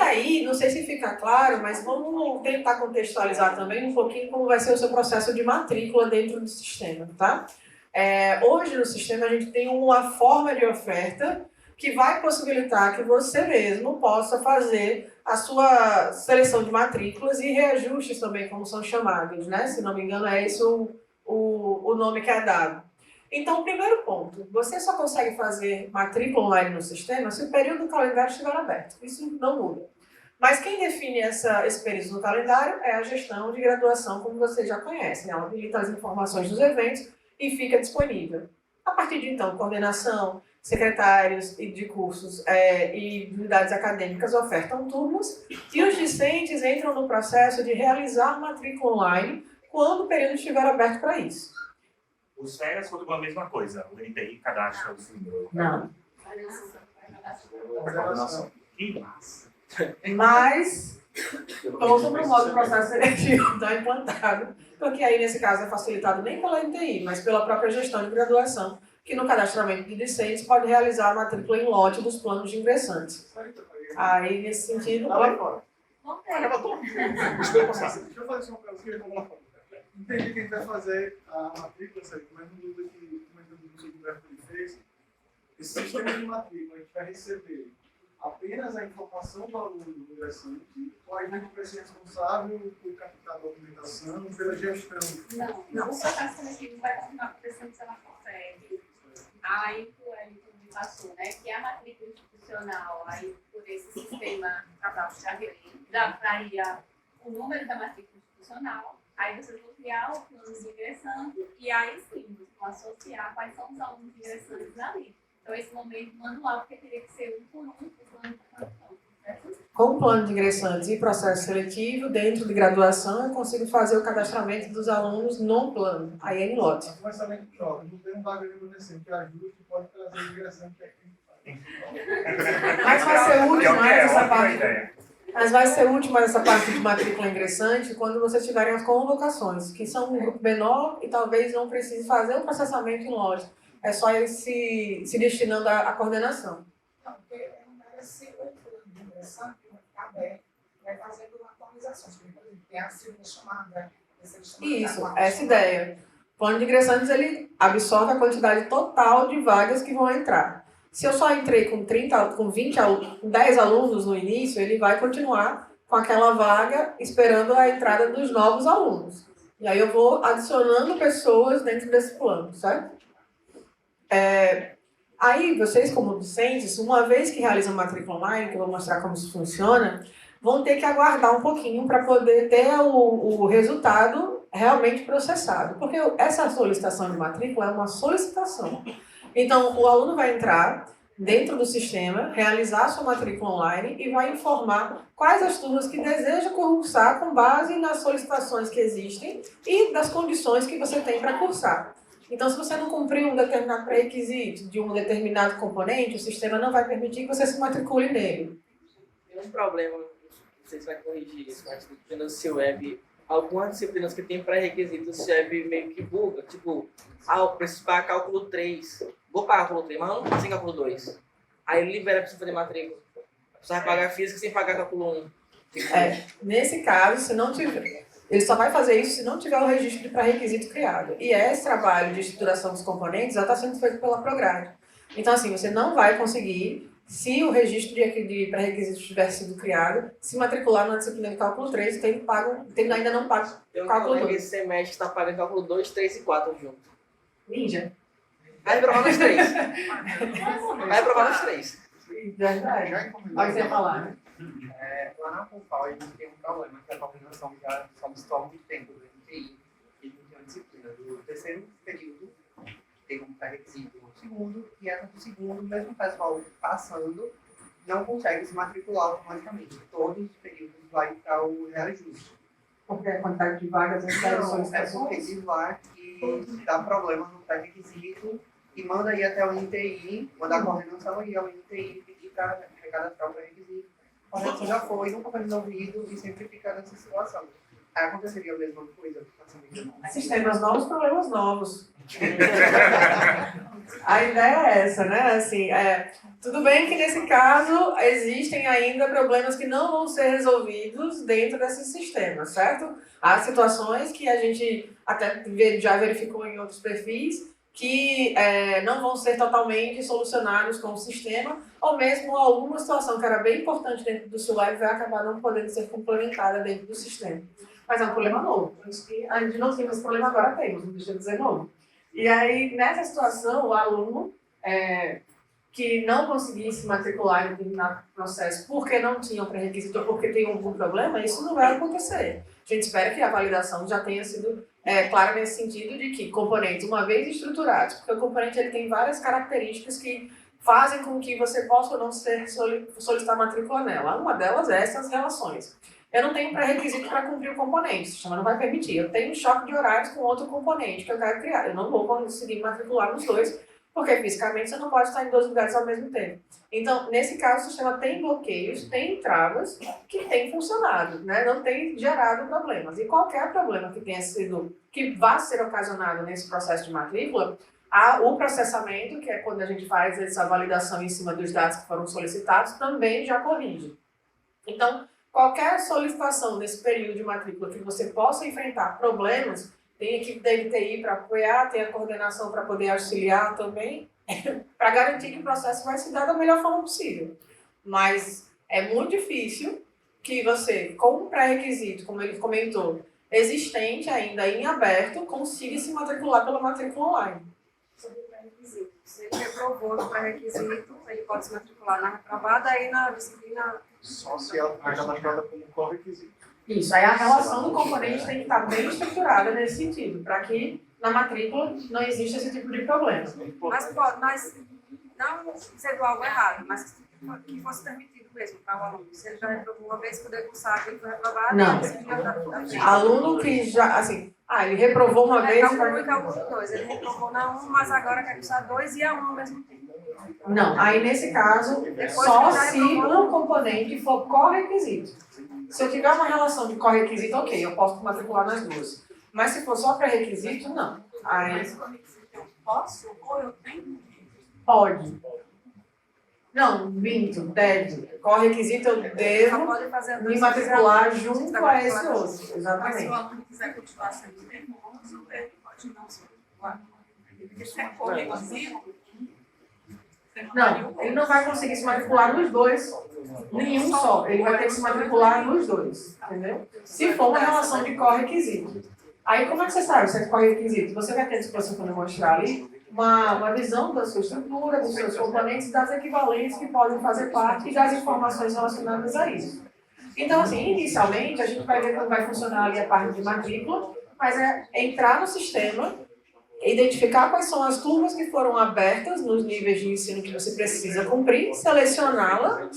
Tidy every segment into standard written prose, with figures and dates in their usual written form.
aí, não sei se fica claro, mas vamos tentar contextualizar também um pouquinho como vai ser o seu processo de matrícula dentro do sistema, tá? Hoje no sistema a gente tem uma forma de oferta que vai possibilitar que você mesmo possa fazer a sua seleção de matrículas e reajustes também, como são chamados, né? Se não me engano, é esse o nome que é dado. Então, primeiro ponto, você só consegue fazer matrícula online no sistema se o período do calendário estiver aberto. Isso não muda. Mas quem define esse período no calendário é a gestão de graduação, como vocês já conhecem. Ela habilita as informações dos eventos e fica disponível. A partir de então, coordenação, secretários de cursos e unidades acadêmicas ofertam turmas e os discentes entram no processo de realizar matrícula online quando o período estiver aberto para isso. Os férias foram a mesma coisa, o NTI cadastra os números. Não. Coordenação. Que massa. Mas, ouçam para o modo processo seletivo está implantado, porque aí, nesse caso, é facilitado nem pela NTI, mas pela própria gestão de graduação, que no cadastramento de discentes pode realizar a matrícula em lote dos planos de ingressantes. Aí, nesse sentido... Vai lá fora. Deixa eu fazer só uma coisa que eu vou lá fora. Entendi que a gente vai fazer a matrícula, mas no dúvida que o seu Gilberto fez, esse sistema de matrícula, a gente vai receber apenas a informação do aluno do ingressante, ou a gente vai ser responsável por captar a documentação, pela gestão? Não. O processo seletivo vai continuar acontecendo se ela consegue. Aí, o Wellington me passou, né, que a matrícula institucional, aí por esse sistema cadastro já traria o número da matrícula institucional. Aí vocês vão criar o plano de ingressante e aí sim, vocês vão associar quais são os alunos ingressantes ali. Então, esse momento manual, porque teria que ser um por um, o plano de ingressante. Com o plano de ingressantes e processo seletivo, dentro de graduação, eu consigo fazer o cadastramento dos alunos no plano, aí é em lote. Mas também joga, não tem um vaga de adolescente que ajude, que pode trazer o ingressante Mas vai ser útil mais essa parte. Mas vai ser útil mais essa parte de matrícula ingressante quando vocês tiverem as convocações, que são um grupo menor e talvez não precise fazer o processamento em loja. É só ele se destinando à coordenação. Não, porque não deve ser o plano de ingressante que vai ficar aberto, vai fazendo atualizações. Por exemplo, tem a segunda chamada. Isso, essa ideia. O plano de ingressantes, ele absorve a quantidade total de vagas que vão entrar. Se eu só entrei com 30, com 20, com 10 alunos no início, ele vai continuar com aquela vaga esperando a entrada dos novos alunos. E aí eu vou adicionando pessoas dentro desse plano, certo? Aí vocês, como docentes, uma vez que realizam matrícula online, que eu vou mostrar como isso funciona, vão ter que aguardar um pouquinho para poder ter o resultado realmente processado. Porque essa solicitação de matrícula é uma solicitação. Então, o aluno vai entrar dentro do sistema, realizar a sua matrícula online e vai informar quais as turmas que deseja cursar com base nas solicitações que existem e das condições que você tem para cursar. Então, se você não cumprir um determinado pré-requisito de um determinado componente, o sistema não vai permitir que você se matricule nele. Tem um problema, não sei se vai corrigir isso, mas dependendo do seu web, algumas disciplinas que tem pré-requisitos, o web meio que buga, tipo, eu preciso pagar cálculo 3, vou pagar cálculo 3, mas eu não sem cálculo 2. Aí ele libera para você fazer matrícula. Você vai pagar física sem pagar cálculo 1. Nesse caso, se não tiver, ele só vai fazer isso se não tiver o registro de pré-requisito criado. E esse trabalho de estruturação dos componentes já está sendo feito pela Prograde. Então, assim, você não vai conseguir, se o registro de pré-requisitos tiver sido criado, se matricular na disciplina de cálculo 3, ainda não paga cálculo 2. Esse semestre está pagando cálculo 2, 3 e 4 junto. Ninja. Vai provar nos 3. Vai provar nos 3. Verdade. Pode ser falar, né? Lá na Confal, a gente tem um problema que a coordenação já solicitou há muito tempo do MTI, e a gente tem uma disciplina do terceiro período, tem um pré-requisito no segundo, e essa do segundo, mesmo o pessoal passando, não consegue se matricular automaticamente. Todos os períodos vai para o reajuste. Porque a quantidade de vagas em solicitações. É porque diz lá que dá problema no pré-requisito e manda ir até o NTI, manda a coordenação ir ao NTI pedir para recadastrar o pré-requisito. A coordenação já foi, nunca foi resolvido e sempre fica nessa situação. aconteceria a mesma coisa? Sistemas novos, problemas novos. A ideia é essa, né? Assim, tudo bem que nesse caso existem ainda problemas que não vão ser resolvidos dentro desses sistemas, certo? Há situações que a gente até já verificou em outros perfis que não vão ser totalmente solucionados com o sistema, ou mesmo alguma situação que era bem importante dentro do SULEP vai acabar não podendo ser complementada dentro do sistema. Mas é um problema novo. A gente não tinha esse problema, agora temos, não deixa de dizer novo. E aí, nessa situação, o aluno que não conseguia se matricular em determinado processo porque não tinha um pré-requisito ou porque tem algum problema, isso não vai acontecer. A gente espera que a validação já tenha sido clara nesse sentido de que componentes, uma vez estruturados, porque o componente ele tem várias características que fazem com que você possa ou não solicitar matrícula nela. Uma delas é essas relações. Eu não tenho pré-requisito para cumprir o componente, o sistema não vai permitir. Eu tenho um choque de horários com outro componente que eu quero criar. Eu não vou conseguir matricular nos dois, porque fisicamente você não pode estar em dois lugares ao mesmo tempo. Então, nesse caso, o sistema tem bloqueios, tem travas que têm funcionado, né? Não tem gerado problemas. E qualquer problema que vá ser ocasionado nesse processo de matrícula, o processamento, que é quando a gente faz essa validação em cima dos dados que foram solicitados, também já corrige. Então, qualquer solicitação nesse período de matrícula que você possa enfrentar problemas, tem equipe da NTI para apoiar, tem a coordenação para poder auxiliar também, para garantir que o processo vai se dar da melhor forma possível. Mas é muito difícil que você, com um pré-requisito, como ele comentou, existente ainda em aberto, consiga se matricular pela matrícula online. Sobre o pré-requisito. Se ele reprovou no pré-requisito, ele pode se matricular na reprovada e na disciplina. Só se ela for cadastrada como corre-requisito. Isso, aí a relação do componente tem que estar bem estruturada nesse sentido, para que na matrícula não exista esse tipo de problema. Mas não sendo algo errado, mas que fosse permitido mesmo para o aluno. Se ele já reprovou uma vez, poder cursar que ele foi reprovado, Não. Aluno que já, assim, ele reprovou uma vez... Calculou e calculou dois. Ele reprovou na 1, mas agora quer cursar 2 e a 1 ao mesmo tempo. Não, aí nesse caso, só se um componente for corre-requisito. Se eu tiver uma relação de corre-requisito, ok, eu posso matricular nas duas. Mas se for só pré-requisito, não. Aí... Eu posso ou eu tenho? Pode. Não, minto, deve. Corre-requisito eu devo me matricular junto a esse outro. Mas se Exatamente. o aluno quiser continuar sendo teimoso, ele pode não se matricular. Porque se é corre-requisito, Não, ele não vai conseguir se matricular nos dois, nenhum só. Ele vai ter que se matricular nos dois, entendeu? Se for uma relação de corre-requisito. Aí, como é que você sabe se é corre-requisito? Você vai ter disposição para mostrar ali uma visão da sua estrutura, dos seus componentes, das equivalências que podem fazer parte e das informações relacionadas a isso. Então, assim, inicialmente, a gente vai ver como vai funcionar ali a parte de matrícula, mas é entrar no sistema, identificar quais são as turmas que foram abertas nos níveis de ensino que você precisa cumprir, selecioná-la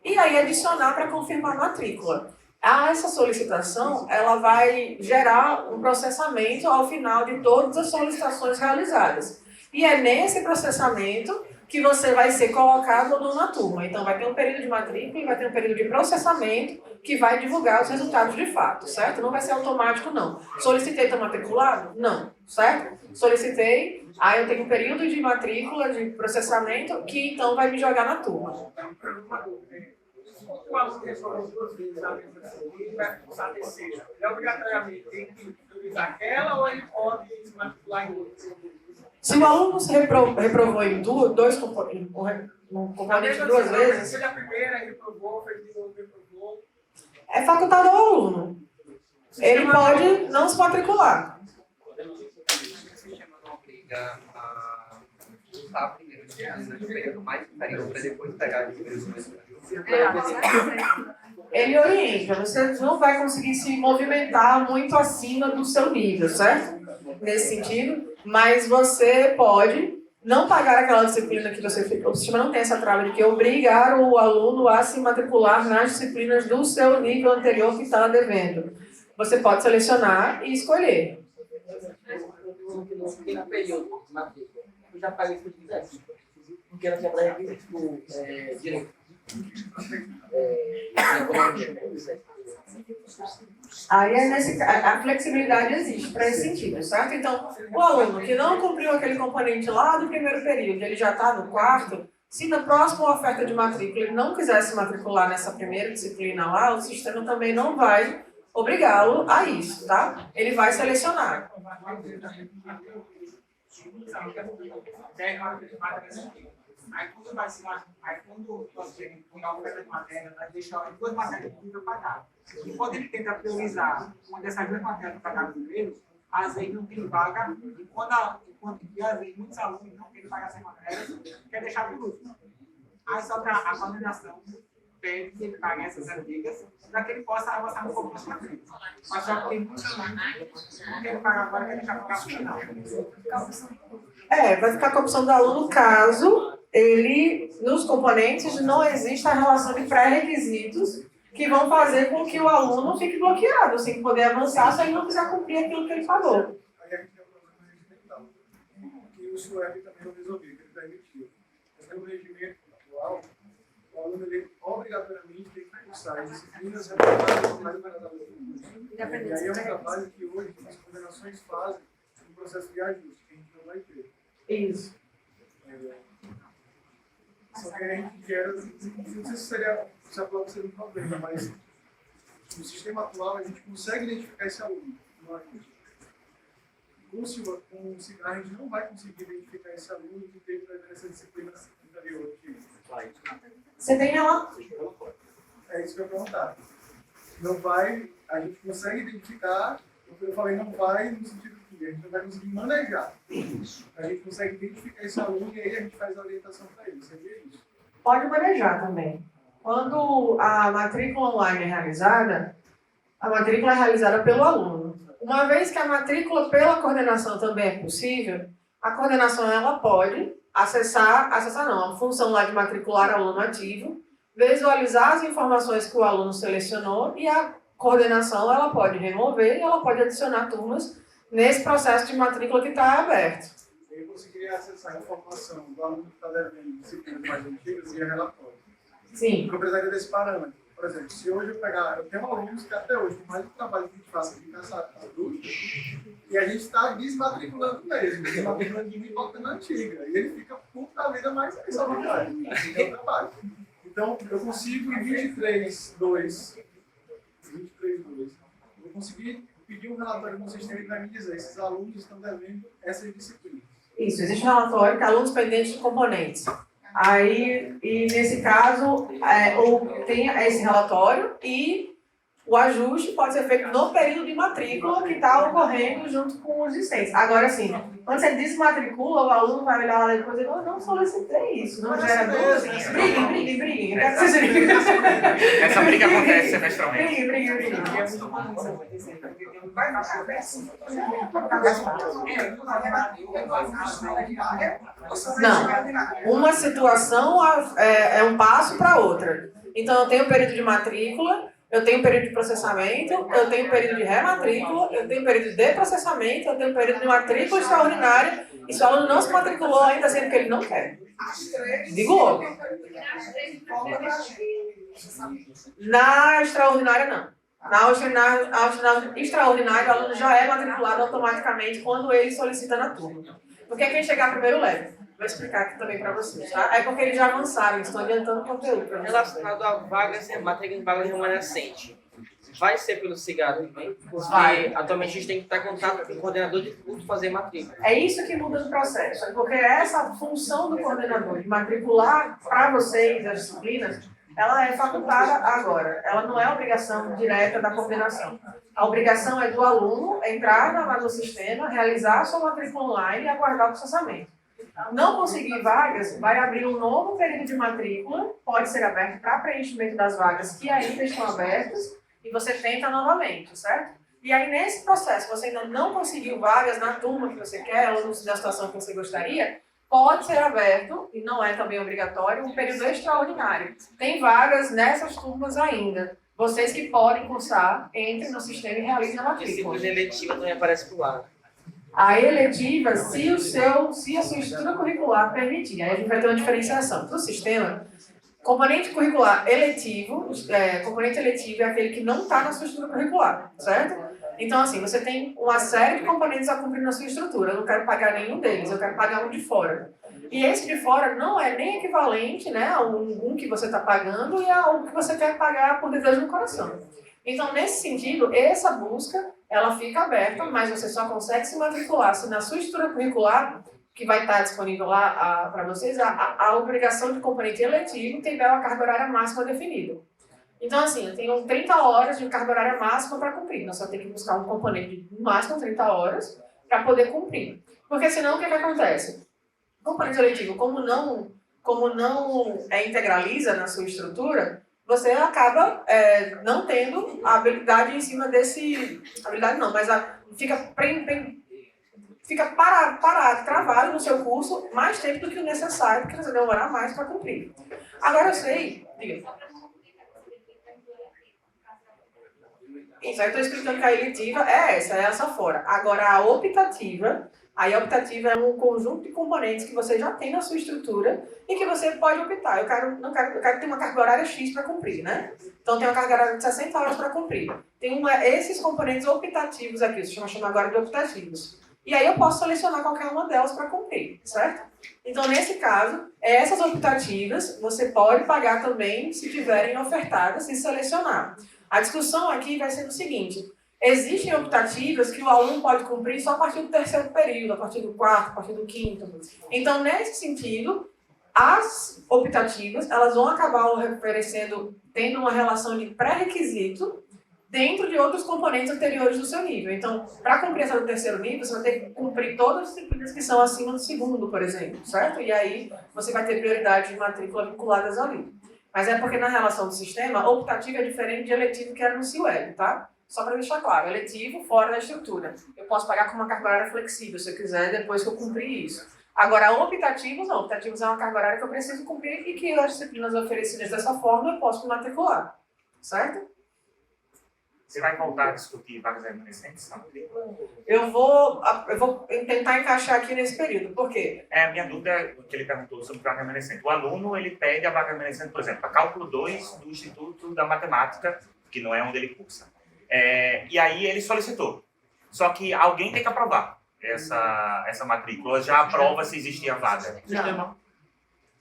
e aí adicionar para confirmar a matrícula. Essa solicitação, ela vai gerar um processamento ao final de todas as solicitações realizadas. E é nesse processamento que você vai ser colocado ou não na turma. Então, vai ter um período de matrícula e vai ter um período de processamento que vai divulgar os resultados de fato, certo? Não vai ser automático, não. Solicitei, estou matriculado? Não, certo? Solicitei, aí eu tenho um período de matrícula, de processamento, que então vai me jogar na turma. O aluno que só duas vezes a mesma disciplina vai cursar a terceira. Ele obrigatoriamente tem que priorizar aquela ou ele pode se matricular em outra? Se o aluno se reprovou em dois componentes, um componente duas vezes, Se a primeira reprovou, fez de novo, reprovou. é facultado ao aluno. Ele pode não se matricular. O sistema não obriga a cursar primeiro no período mais inferior para depois pegar os primeiros. Ele orienta, você não vai conseguir se movimentar muito acima do seu nível, certo? Nesse sentido, mas você pode não pagar aquela disciplina que você fez. O sistema não tem essa trava de que obrigar o aluno a se matricular nas disciplinas do seu nível anterior que está devendo. Você pode selecionar e escolher. No período de matrícula, eu já paguei se eu quisesse. Porque ela tinha pré-requisito direito. Economia, Aí a flexibilidade existe para esse sentido, certo? Então, o aluno que não cumpriu aquele componente lá do primeiro período, ele já está no quarto, se na próxima oferta de matrícula ele não quiser se matricular nessa primeira disciplina lá, o sistema também não vai obrigá-lo a isso, tá? Ele vai selecionar. Aí quando vai se quando você tem a oferta de matéria, vai deixar duas matérias para pagar. E quando ele tenta priorizar uma dessas duas matérias para pagar primeiro, às vezes não tem vaga, e às vezes muitos alunos não querem pagar essa matéria, quer deixar por último. Aí só que a coordenação pede que ele pague essas antigas, para que ele possa avançar um pouco nas matérias. Mas só que tem muitos alunos que não querem pagar agora, quer deixar pagar no final. Vai ficar com a opção do aluno caso ele, nos componentes, não exista a relação de pré-requisitos que vão fazer com que o aluno fique bloqueado, sem poder avançar se ele não quiser cumprir aquilo que ele falou. Aí a gente tem um problema regimental, que o SUEB também não resolveu, que ele permitiu. Mas no regimento atual, o aluno ele, obrigatoriamente tem que cursar as disciplinas relacionadas mais para e aí é um trabalho que hoje as coordenações fazem um processo de ajuste, que a gente não vai ter. Isso. Só que a gente quer, não sei se a prova seria um problema, mas no sistema atual a gente consegue identificar esse aluno. Com o Cigar a gente não vai conseguir identificar esse aluno que teve essa disciplina anterior. Você tem ela? É isso que eu ia perguntar. Não vai, a gente consegue identificar, eu falei não vai no sentido que a gente não vai conseguir manejar. A gente consegue identificar esse aluno e aí a gente faz a orientação para ele. Seria isso? Pode manejar também. Quando a matrícula online é realizada, a matrícula é realizada pelo aluno. Uma vez que a matrícula pela coordenação também é possível, a coordenação ela pode acessar não, a função lá de matricular aluno ativo, visualizar as informações que o aluno selecionou e a coordenação ela pode remover e ela pode adicionar turmas nesse processo de matrícula que está aberto. Eu conseguiria acessar a informação do aluno que está devendo disciplinas mais antigas via relatório. Sim. Eu precisaria desse parâmetro. Por exemplo, se hoje eu tenho alunos que até hoje, por mais do trabalho que a gente faça de caçar adultos, e a gente está desmatriculando mesmo, desmatriculando de mim voltando antiga. E ele fica puta da vida mais essa vontade. É o trabalho. Então, eu consigo em 23.2, eu consegui pedir um relatório no sistema para me dizer esses alunos estão devendo essas disciplinas. Isso, existe um relatório que alunos pendentes de componentes. Aí, e nesse caso, tem esse relatório e o ajuste pode ser feito no período de matrícula que está ocorrendo junto com os existentes. Agora, sim, quando você desmatricula, o aluno vai olhar lá depois e dizer, não solicitei isso, não gera dúvida. Briguem. Essa briga acontece semestralmente. Briguem. Não, uma situação é um passo para outra. Então, eu tenho um período de matrícula, eu tenho um período de processamento, eu tenho um período de rematrícula, eu tenho um período de processamento, eu tenho um período de matrícula extraordinária, e se o aluno não se matriculou ainda, sendo que ele não quer. Digo logo. Na extraordinária, não. Na extraordinária, o aluno já é matriculado automaticamente quando ele solicita na turma. Porque quem chegar primeiro leva. Vou explicar aqui também para vocês, tá? É porque eles já avançaram, estão adiantando o conteúdo para vocês. Relacionado a vagas, matrícula em vaga remanescente. Vai ser pelo CIGAR também? Porque atualmente a gente tem que estar em contato com o coordenador de curso fazer matrícula. É isso que muda no processo. Porque essa função do coordenador de matricular para vocês as disciplinas, ela é facultada agora. Ela não é obrigação direta da coordenação. A obrigação é do aluno entrar no sistema, realizar a sua matrícula online e aguardar o processamento. Não conseguir vagas, vai abrir um novo período de matrícula, pode ser aberto para preenchimento das vagas que ainda estão abertas, e você tenta novamente, certo? E aí, nesse processo, você ainda não conseguiu vagas na turma que você quer, ou na situação que você gostaria, pode ser aberto, e não é também obrigatório, um período extraordinário. Tem vagas nessas turmas ainda. Vocês que podem cursar, entrem no sistema e realizem a matrícula. Disciplina eletiva também aparece por lá. A eletiva, se a sua estrutura curricular permitir, aí a gente vai ter uma diferenciação. Para o sistema, Componente curricular eletivo, componente eletivo é aquele que não está na sua estrutura curricular, certo? Então, assim, você tem uma série de componentes a cumprir na sua estrutura. Eu não quero pagar nenhum deles, eu quero pagar um de fora. E esse de fora não é nem equivalente, né, a um que você está pagando e a um que você quer pagar por desejo no coração. Então, nesse sentido, essa busca, ela fica aberta, mas você só consegue se matricular se na sua estrutura curricular, que vai estar disponível lá para vocês, a obrigação de componente eletivo tiver uma carga horária máxima definida. Então, assim, eu tenho 30 horas de carga horária máxima para cumprir. Nós só temos que buscar um componente de no máximo 30 horas para poder cumprir. Porque senão, o que acontece? O componente eletivo, como não integraliza na sua estrutura, você acaba não tendo a habilidade em cima desse... Habilidade não, mas fica parado, travado no seu curso mais tempo do que o necessário, porque você demorar mais para cumprir. Agora eu sei... Diga. Isso, aí eu estou explicando que a eletiva é essa fora. Agora, a optativa é um conjunto de componentes que você já tem na sua estrutura e que você pode optar. Eu quero ter uma carga horária X para cumprir, né? Então, tem uma carga horária de 60 horas para cumprir. Tem esses componentes optativos aqui, se chama agora de optativos. E aí eu posso selecionar qualquer uma delas para cumprir, certo? Então, nesse caso, essas optativas você pode pagar também se tiverem ofertadas e selecionar. A discussão aqui vai ser o seguinte: existem optativas que o aluno pode cumprir só a partir do terceiro período, a partir do quarto, a partir do quinto. Então, nesse sentido, as optativas elas vão acabar tendo uma relação de pré-requisito dentro de outros componentes anteriores do seu nível. Então, para cumprir essa do terceiro nível, você vai ter que cumprir todas as disciplinas que são acima do segundo, por exemplo, certo? E aí, você vai ter prioridade de matrícula vinculadas ali. Mas é porque na relação do sistema, optativo é diferente de eletivo que era no CIUEB, tá? Só para deixar claro, eletivo fora da estrutura. Eu posso pagar com uma carga horária flexível, se eu quiser, depois que eu cumprir isso. Agora, optativos não. Optativos é uma carga horária que eu preciso cumprir e que as disciplinas oferecidas dessa forma eu posso me matricular, certo? Você vai voltar a discutir vagas remanescentes? Eu vou tentar encaixar aqui nesse período. Por quê? A minha dúvida é que ele perguntou sobre vaga remanescente. O aluno, ele pede a vaga remanescente, por exemplo, para cálculo 2 do Instituto da Matemática, que não é onde ele cursa. E aí ele solicitou. Só que alguém tem que aprovar essa matrícula. Já aprova se existia vaga. Não.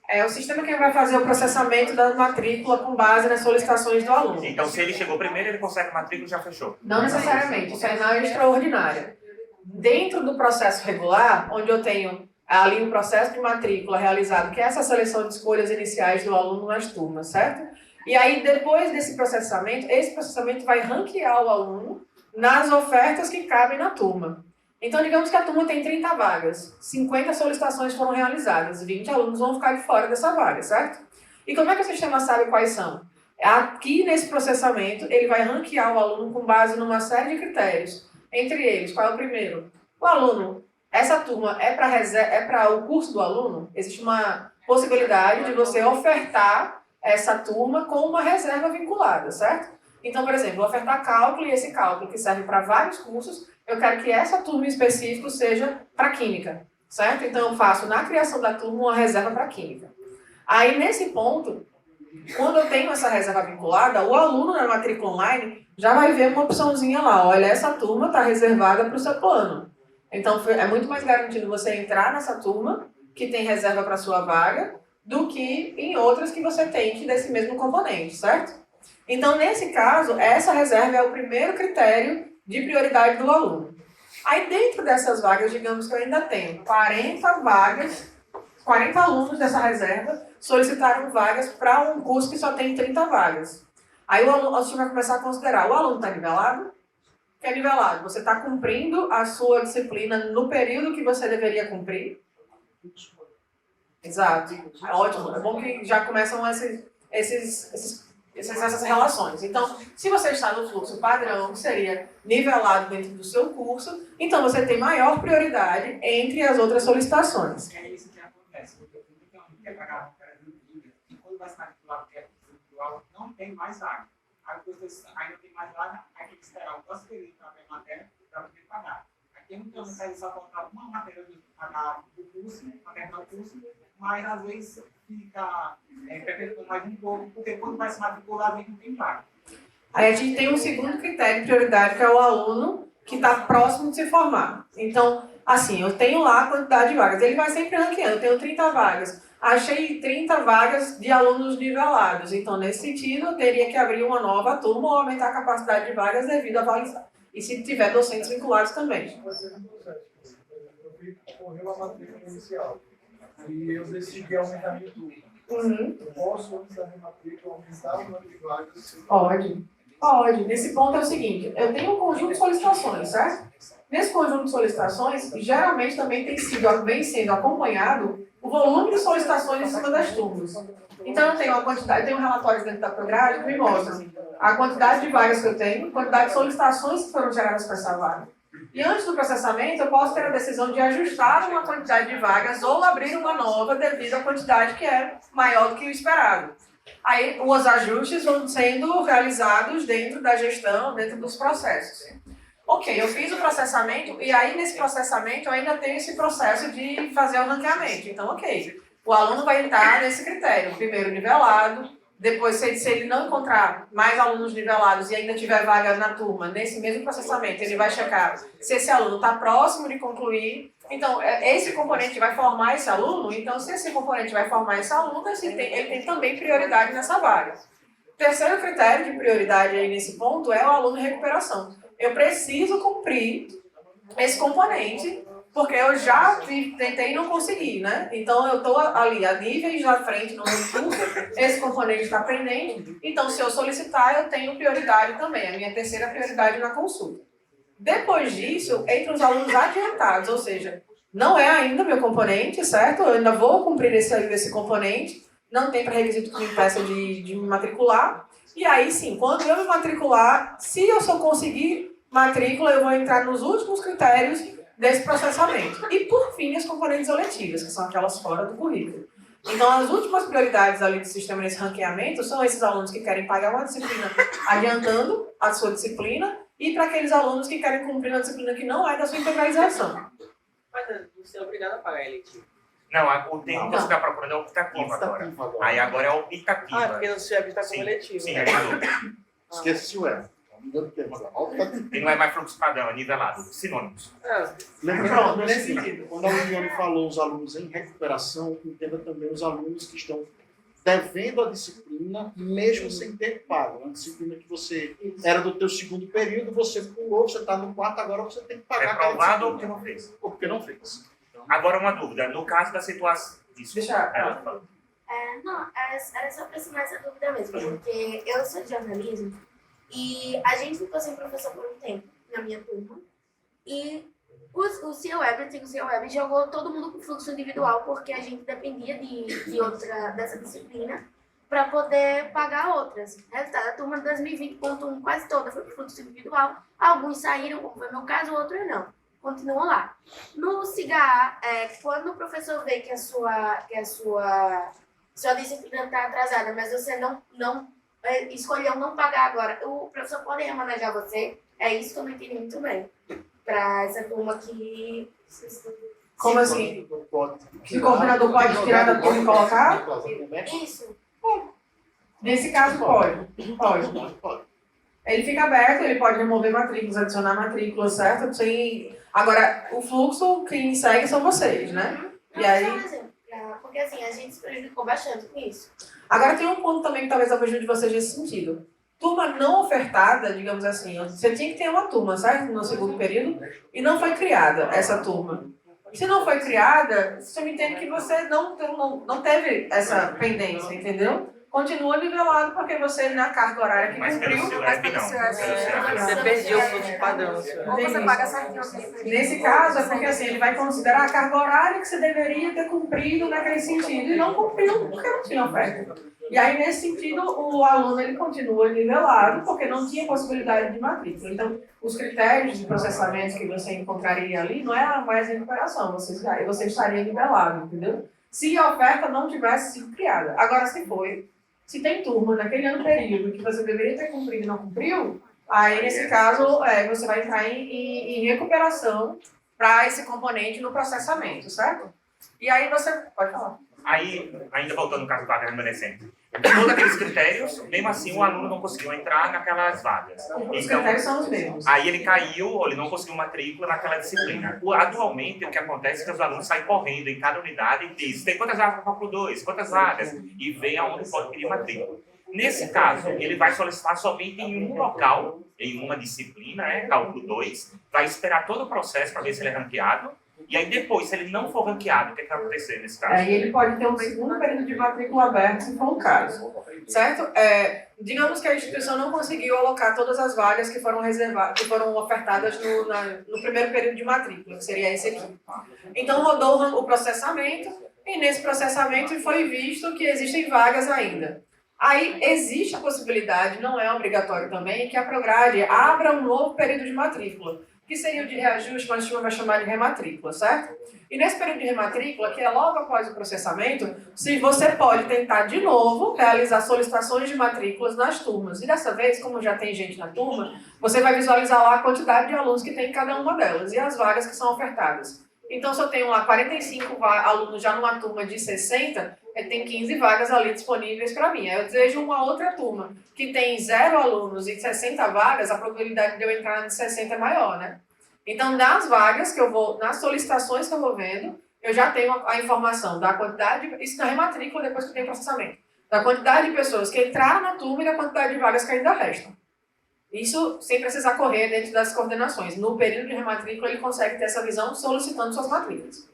É o sistema que vai fazer o processamento da matrícula com base nas solicitações do aluno. Então, se ele chegou primeiro, ele consegue a matrícula e já fechou? Não necessariamente, isso é na extraordinária. Dentro do processo regular, onde eu tenho ali um processo de matrícula realizado, que é essa seleção de escolhas iniciais do aluno nas turmas, certo? E aí, depois desse processamento, esse processamento vai ranquear o aluno nas ofertas que cabem na turma. Então, digamos que a turma tem 30 vagas, 50 solicitações foram realizadas, 20 alunos vão ficar de fora dessa vaga, certo? E como é que o sistema sabe quais são? Aqui nesse processamento, ele vai ranquear o aluno com base numa série de critérios. Entre eles, qual é o primeiro? O aluno, essa turma é para o curso do aluno? Existe uma possibilidade de você ofertar essa turma com uma reserva vinculada, certo? Então, por exemplo, ofertar cálculo, e esse cálculo que serve para vários cursos, eu quero que essa turma em específico seja para química, certo? Então, eu faço na criação da turma uma reserva para química. Aí, nesse ponto, quando eu tenho essa reserva vinculada, o aluno na matrícula online já vai ver uma opçãozinha lá, olha, essa turma está reservada para o seu plano. Então, é muito mais garantido você entrar nessa turma que tem reserva para a sua vaga do que em outras que você tem desse mesmo componente, certo? Então, nesse caso, essa reserva é o primeiro critério de prioridade do aluno. Aí, dentro dessas vagas, digamos que eu ainda tenho 40 vagas, 40 alunos dessa reserva solicitaram vagas para um curso que só tem 30 vagas. Aí, o senhor vai começar a considerar, o aluno está nivelado? Que é nivelado. Você está cumprindo a sua disciplina no período que você deveria cumprir? Exato. É ótimo. É bom que já começam essas relações. Então, se você está no fluxo padrão, que seria nivelado dentro do seu curso, então você tem maior prioridade entre as outras solicitações. É isso que acontece. Porque o aluno quer pagar e quando vai se matricular porque é individual, não tem mais vaga. Aí depois ainda tem mais vaga, aí tem que esperar o próximo período para ver a matéria para poder pagar. Aí tem um ano que ele só falta uma matéria do curso, para terminar o curso, mas às vezes fica perpetuando mais um pouco, porque quando vai se matricular, não tem vaga. Aí a gente tem um segundo critério de prioridade, que é o aluno que está próximo de se formar. Então, assim, eu tenho lá a quantidade de vagas. Ele vai sempre ranqueando. Eu tenho 30 vagas. Achei 30 vagas de alunos nivelados. Então, nesse sentido, eu teria que abrir uma nova turma ou aumentar a capacidade de vagas devido à avaliação. E se tiver docentes vinculados também. Vai ser um processo. Eu fui correr uma matrícula inicial e eu decidi aumentar minha turma. Eu posso, antes da minha matrícula, aumentar o número de vagas? Pode. Nesse ponto é o seguinte, eu tenho um conjunto de solicitações, certo? Nesse conjunto de solicitações, geralmente também vem sendo acompanhado o volume de solicitações em cima das turmas. Então eu tenho uma quantidade, eu tenho um relatório dentro da Prograde que me mostra a quantidade de vagas que eu tenho, a quantidade de solicitações que foram geradas para essa vaga. E antes do processamento, eu posso ter a decisão de ajustar uma quantidade de vagas ou abrir uma nova devido à quantidade que é maior do que o esperado. Aí os ajustes vão sendo realizados dentro da gestão, dentro dos processos. Ok, eu fiz o processamento e aí nesse processamento eu ainda tenho esse processo de fazer o ranqueamento. Então, ok, o aluno vai entrar nesse critério, primeiro nivelado, depois se ele não encontrar mais alunos nivelados e ainda tiver vaga na turma, nesse mesmo processamento, ele vai checar se esse aluno está próximo de concluir. Então, esse componente vai formar esse aluno, então se esse componente vai formar esse aluno, ele tem também prioridade nessa vaga. O terceiro critério de prioridade aí nesse ponto é o aluno em recuperação. Eu preciso cumprir esse componente, porque eu já tentei e não consegui, né? Então, eu estou ali a níveis na frente no meu curso, esse componente está pendente, então se eu solicitar, eu tenho prioridade também, a minha terceira prioridade na consulta. Depois disso, entre os alunos adiantados, ou seja, não é ainda meu componente, certo? Eu ainda vou cumprir esse componente, não tem pré-requisito que me impeça de me matricular. E aí sim, quando eu me matricular, se eu só conseguir matrícula, eu vou entrar nos últimos critérios desse processamento. E por fim, as componentes eletivas, que são aquelas fora do currículo. Então, as últimas prioridades ali do sistema nesse ranqueamento são esses alunos que querem pagar uma disciplina adiantando a sua disciplina, e para aqueles alunos que querem cumprir uma disciplina que não é da sua integralização. Mas você é obrigado a pagar eletivo. Não, o termo que você está procurando é optativo agora. Aí agora é optativa. Ah, porque no CEP está como Sim, eletivo. sim, né? Esqueci o E. E não é mais fluxo padrão, é nivelado. Sinônimos. Pronto, nesse sentido. Quando a Liliane falou os alunos em recuperação, entenda também os alunos que estão devendo a disciplina, mesmo sem ter pago. Uma disciplina que você era do teu segundo período, você pulou, você está no quarto, agora você tem que pagar aquela Reprovado ou disciplina. porque não fez? Ou porque não fez. Agora uma dúvida. No caso da situação... Isso. Deixa Ela fala. Não, era só para assinar essa dúvida mesmo, porque eu sou de jornalismo e a gente ficou sem professor por um tempo na minha turma e o CEO Web, o antigo CEO Web, jogou todo mundo com fluxo individual porque a gente dependia dessa disciplina para poder pagar outras. Resultado, a turma de 2020.1 quase toda foi para fluxo individual, alguns saíram, como foi meu caso, outros não. Continuam lá. No CIGA, quando o professor vê que a sua disciplina está atrasada, mas você não escolheu não pagar agora, o professor pode remanejar você? É isso que eu não entendi muito bem. Para essa turma que... Como assim? Que o coordenador pode tirar da turma e colocar? Isso. Nesse caso, pode. Ele fica aberto, ele pode remover matrículas, adicionar matrículas, certo? Agora, o fluxo, quem segue são vocês, né? E aí... Só um exemplo, porque assim, a gente se prejudicou bastante com isso. Agora tem um ponto também que talvez ajude vocês nesse sentido. Turma não ofertada, digamos assim, você tinha que ter uma turma, certo? No segundo período, e não foi criada essa turma. Se não foi criada, você me entende que você não teve essa pendência, entendeu? Continua nivelado porque você, na carga horária que Mas cumpriu... pelo seu app não. Você perdeu o fluxo padrão. Ou você paga certinho. Nesse caso, é porque assim, ele vai considerar a carga horária que você deveria ter cumprido naquele sentido e não cumpriu porque não tinha oferta. E aí, nesse sentido, o aluno ele continua nivelado porque não tinha possibilidade de matrícula. Então, os critérios de processamento que você encontraria ali não é mais recuperação, você estaria nivelado, entendeu? Se a oferta não tivesse sido criada. Agora, se tem turma naquele ano período que você deveria ter cumprido e não cumpriu, aí, nesse caso, você vai entrar em recuperação para esse componente no processamento, certo? E aí você pode falar. Aí, ainda voltando no caso da vaga remanescente, todos aqueles critérios, mesmo assim o aluno não conseguiu entrar naquelas vagas. Os critérios são os mesmos. Aí ele caiu, ou ele não conseguiu matrícula naquela disciplina. Atualmente, o que acontece é que os alunos saem correndo em cada unidade e dizem, tem quantas vagas para cálculo 2, quantas vagas, e vê aonde pode pedir matrícula. Nesse caso, ele vai solicitar somente em um local, em uma disciplina, cálculo 2, vai esperar todo o processo para ver se ele é ranqueado, e aí depois, se ele não for ranqueado, o que vai acontecer nesse caso? Aí ele pode ter um segundo período de matrícula aberto, se for o caso, certo? Digamos que a instituição não conseguiu alocar todas as vagas que foram reservadas, que foram ofertadas no primeiro período de matrícula, que seria esse aqui. Então rodou o processamento, e nesse processamento foi visto que existem vagas ainda. Aí existe a possibilidade, não é obrigatório também, que a Prograde abra um novo período de matrícula, que seria o de reajuste, mas a gente vai chamar de rematrícula, certo? E nesse período de rematrícula, que é logo após o processamento, se você pode tentar de novo realizar solicitações de matrículas nas turmas. E dessa vez, como já tem gente na turma, você vai visualizar lá a quantidade de alunos que tem em cada uma delas e as vagas que são ofertadas. Então, se eu tenho lá 45 alunos já numa turma de 60, tem 15 vagas ali disponíveis para mim. Aí eu desejo uma outra turma que tem 0 alunos e 60 vagas, a probabilidade de eu entrar de 60 é maior, né? Então, nas vagas que eu vou, nas solicitações que eu vou vendo, eu já tenho a informação da quantidade, isso na rematrícula depois que eu tenho processamento, da quantidade de pessoas que entraram na turma e da quantidade de vagas que ainda restam. Isso sem precisar correr dentro das coordenações. No período de rematrícula, ele consegue ter essa visão solicitando suas matrículas.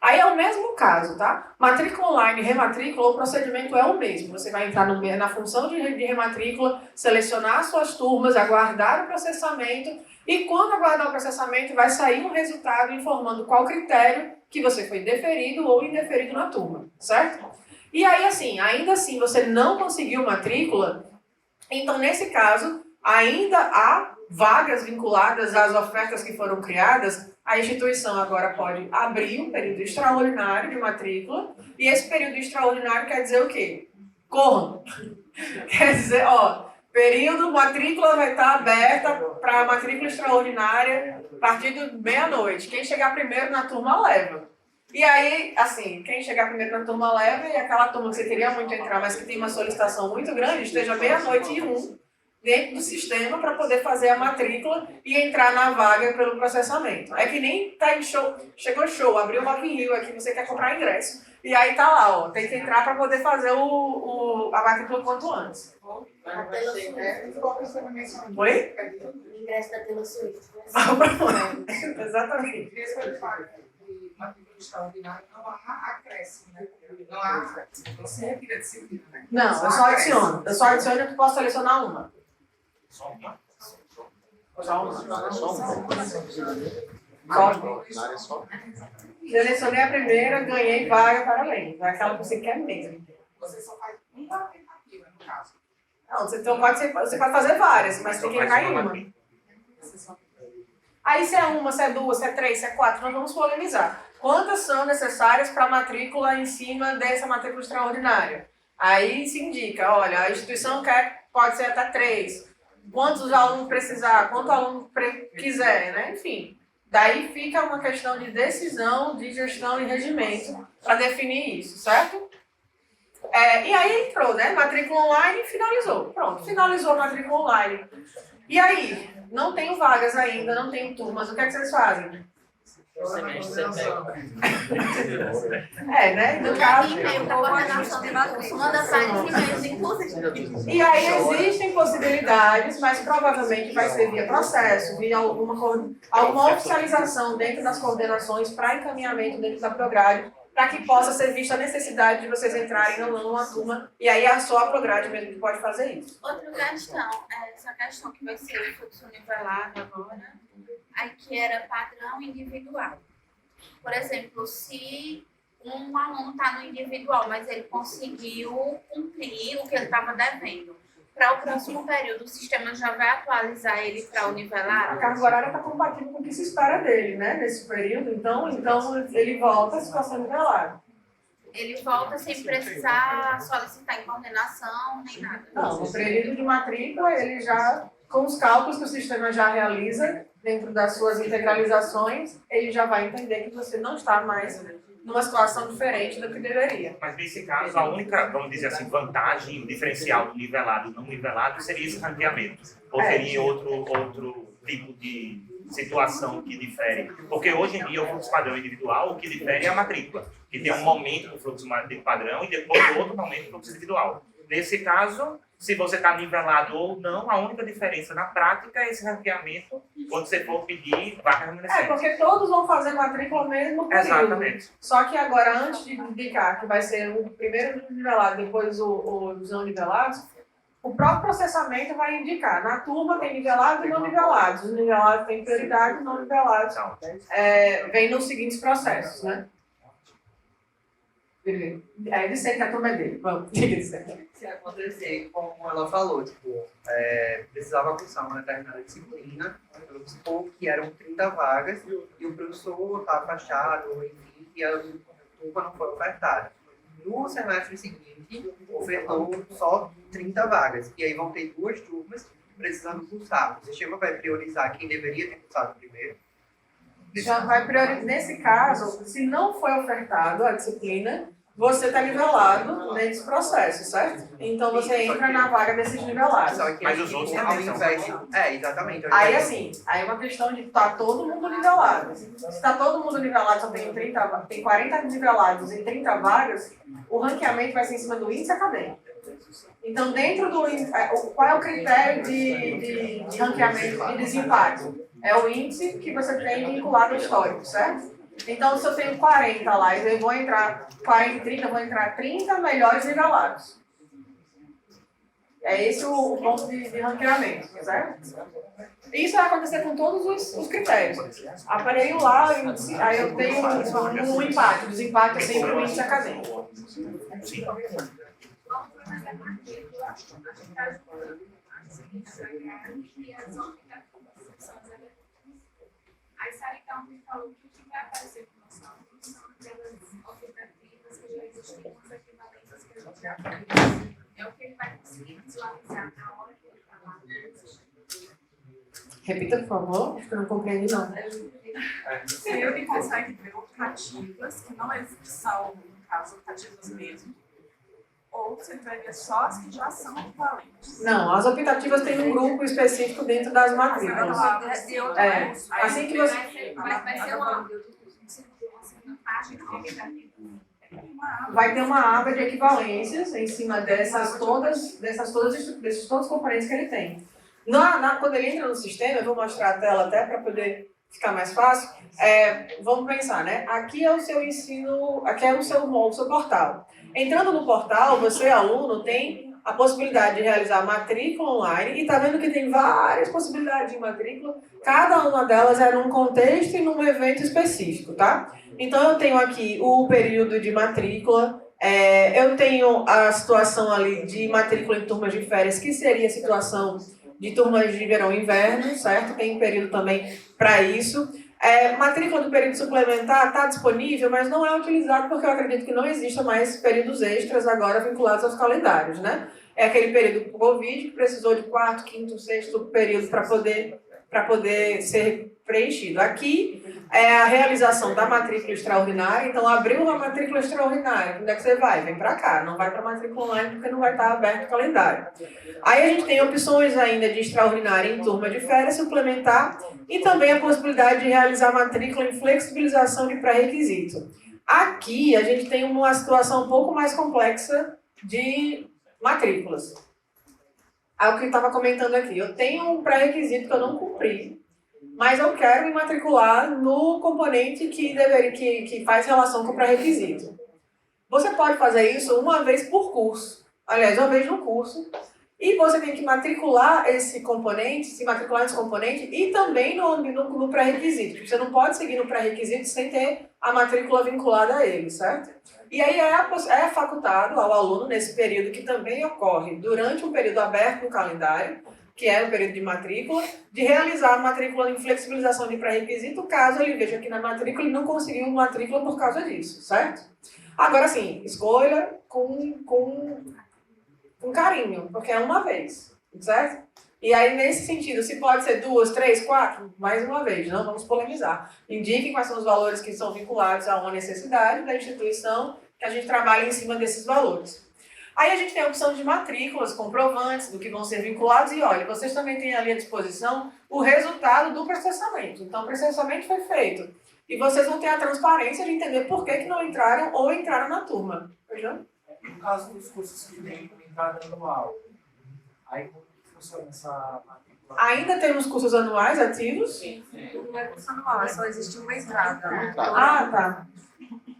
Aí é o mesmo caso, tá? Matrícula online e rematrícula, o procedimento é o mesmo. Você vai entrar na função de rematrícula, selecionar suas turmas, aguardar o processamento, e quando aguardar o processamento, vai sair um resultado informando qual critério que você foi deferido ou indeferido na turma, certo? E aí, assim, ainda assim, você não conseguiu matrícula, então, nesse caso, ainda há vagas vinculadas às ofertas que foram criadas. A instituição agora pode abrir um período extraordinário de matrícula, e esse período extraordinário quer dizer o quê? Corram! Quer dizer, período, matrícula vai estar aberta para matrícula extraordinária a partir de meia-noite. Quem chegar primeiro na turma leva. E aí, assim, quem chegar primeiro na turma leva, e aquela turma que você queria muito entrar, mas que tem uma solicitação muito grande, esteja meia-noite e 1 dentro do sistema para poder fazer a matrícula e entrar na vaga pelo processamento. É que nem tá em show, chegou show, abriu o Rock in Rio aqui, você quer comprar ingresso. E aí tá lá, tem que entrar para poder fazer a matrícula quanto antes. Oi? O ingresso da Taylor Swift. Exatamente. Matrícula extraordinária não há acréscimo, né? Não há. Você retira disciplina, né? Não, eu só adiciono. Eu só adiciono e tu posso selecionar uma. Só uma? Só uma. Só uma. Selecionei a primeira, ganhei vaga, parabéns. É aquela que você quer mesmo. Você só faz uma tentativa, no caso. Não, você pode fazer várias, mas tem que entrar em uma. Aí se é uma, se é duas, se é três, se é quatro, nós vamos polemizar. Quantas são necessárias para a matrícula em cima dessa matrícula extraordinária? Aí se indica, olha, a instituição pode ser até 3. Quantos alunos precisar, quanto aluno quiser, né? Enfim. Daí fica uma questão de decisão, de gestão e regimento para definir isso, certo? E aí entrou, né? Matrícula online e finalizou. Pronto, finalizou a matrícula online. E aí? Não tenho vagas ainda, não tenho turmas. O que é que vocês fazem? Semestre você pega. Né? No caso. E-mail para coordenação de matrícula. Manda vários e-mails, inclusive. E aí existem possibilidades, mas provavelmente vai ser via processo, via alguma oficialização dentro das coordenações para encaminhamento dentro da Prograde, para que possa ser vista a necessidade de vocês entrarem ou não numa turma, e aí é só a Prograde mesmo que pode fazer isso. Outra questão, essa questão que vai ser o fluxo nivelado agora, aí que era padrão individual. Por exemplo, se um aluno está no individual, mas ele conseguiu cumprir o que ele estava devendo, para o próximo período o sistema já vai atualizar ele para o nivelado? A carga horária está compatível com o que se espera dele, né, nesse período, então ele volta à situação nivelada. Ele volta sem precisar solicitar em coordenação, nem nada. Não, no período de matrícula ele já com os cálculos que o sistema já realiza, dentro das suas integralizações, ele já vai entender que você não está mais numa situação diferente do que deveria. Mas nesse caso, a única, vamos dizer assim, vantagem, o diferencial do nivelado e não nivelado seria esse ranqueamento. Ou teria outro tipo de situação que difere? Porque hoje em dia o fluxo padrão individual, o que difere é a matrícula, que tem um momento do fluxo padrão e depois outro momento do fluxo individual. Nesse caso, se você está nivelado ou não, a única diferença na prática é esse ranqueamento quando você for pedir vaga remanescente. Porque todos vão fazer matrícula ao mesmo período. Exatamente. Só que agora, antes de indicar que vai ser o primeiro nivelado, depois os não nivelados, o próprio processamento vai indicar. Na turma tem nivelado e não nivelados. Os nivelados têm prioridade, os não nivelados vem nos seguintes processos, né? É de ser que a turma é dele. Vamos, Se acontecer, como ela falou, tipo, precisava cursar uma determinada disciplina, vamos supor que eram 30 vagas, e o professor está afastado, enfim, e a turma não foi ofertada. No semestre seguinte, ofertou só 30 vagas, e aí vão ter 2 turmas precisando cursar. O sistema vai priorizar quem deveria ter cursado primeiro. Já vai priorizar. Nesse caso, se não foi ofertado a disciplina, você está nivelado nesse processo, certo? Então você entra na vaga desses nivelados. Mas os outros também são. Exatamente. Aí assim, aí é uma questão de estar todo mundo nivelado. Se está todo mundo nivelado, só tem 40 nivelados e 30 vagas, o ranqueamento vai ser em cima do índice acadêmico. Então, dentro do índice, qual é o critério de ranqueamento de desempate? É o índice que você tem vinculado ao histórico, certo? Então, se eu tenho 40 lá e eu vou entrar 40 e 30, eu vou entrar 30 melhores nivelados. É esse o ponto de ranqueamento, certo? Isso vai acontecer com todos os critérios. Aparelho lá, aí eu tenho um empate. O desempate é sempre o índice acadêmico. Sim. Aí Sara então me falou que o que vai aparecer com nossa aluno são aquelas alternativas que já existem, as equivalências que a gente já fez. É o que ele vai conseguir visualizar na hora que ele falar. Repita, por favor, acho que eu não compreendi não. Se ele consegue ver optativas, que não são, no caso, optativas mesmo, ou se ele vai ver só as que já são equivalentes. Não, as optativas têm um grupo específico dentro das matrículas. Assim que você... Vai ser uma página Vai ter uma aba de equivalências em cima desses todos os componentes que ele tem. Quando ele entra no sistema, eu vou mostrar a tela até para poder ficar mais fácil. Vamos pensar, né? Aqui é o seu ensino, aqui é o seu portal. Entrando no portal, você, aluno, tem a possibilidade de realizar matrícula online e está vendo que tem várias possibilidades de matrícula. Cada uma delas é num contexto e num evento específico, tá? Então, eu tenho aqui o período de matrícula, eu tenho a situação ali de matrícula em turmas de férias, que seria a situação de turmas de verão e inverno, certo? Tem período também para isso. Matrícula do período suplementar está disponível, mas não é utilizado porque eu acredito que não exista mais períodos extras agora vinculados aos calendários, né? É aquele período Covid que precisou de 4º, 5º, 6º período para poder ser preenchido. Aqui é a realização da matrícula extraordinária, então abriu a matrícula extraordinária, onde é que você vai? Vem para cá, não vai para a matrícula online porque não vai estar aberto o calendário. Aí a gente tem opções ainda de extraordinária em turma de férias, suplementar, e também a possibilidade de realizar matrícula em flexibilização de pré-requisito. Aqui a gente tem uma situação um pouco mais complexa de matrículas. É o que eu estava comentando aqui. Eu tenho um pré-requisito que eu não cumpri, mas eu quero me matricular no componente que faz relação com o pré-requisito. Você pode fazer isso uma vez por curso. Aliás, uma vez no curso. E você tem que matricular esse componente, se matricular nesse componente e também no pré-requisito. Você não pode seguir no pré-requisito sem ter a matrícula vinculada a ele, certo? E aí é facultado ao aluno, nesse período que também ocorre durante um período aberto no calendário, que é o período de matrícula, de realizar a matrícula em flexibilização de pré-requisito, caso ele veja que na matrícula ele não conseguiu matrícula por causa disso, certo? Agora sim, escolha com carinho, porque é uma vez, certo? E aí, nesse sentido, se pode ser 2, 3, 4, mais uma vez, não vamos polemizar. Indiquem quais são os valores que são vinculados a uma necessidade da instituição, que a gente trabalha em cima desses valores. Aí a gente tem a opção de matrículas, comprovantes do que vão ser vinculados e olha, vocês também têm ali à disposição o resultado do processamento. Então, o processamento foi feito e vocês vão ter a transparência de entender por que não entraram ou entraram na turma. Vejam? No caso dos cursos que tem entrada anual, aí como que funciona essa matrícula? Ainda temos cursos anuais ativos? Não é curso anual, é só existe uma entrada. Ah, tá.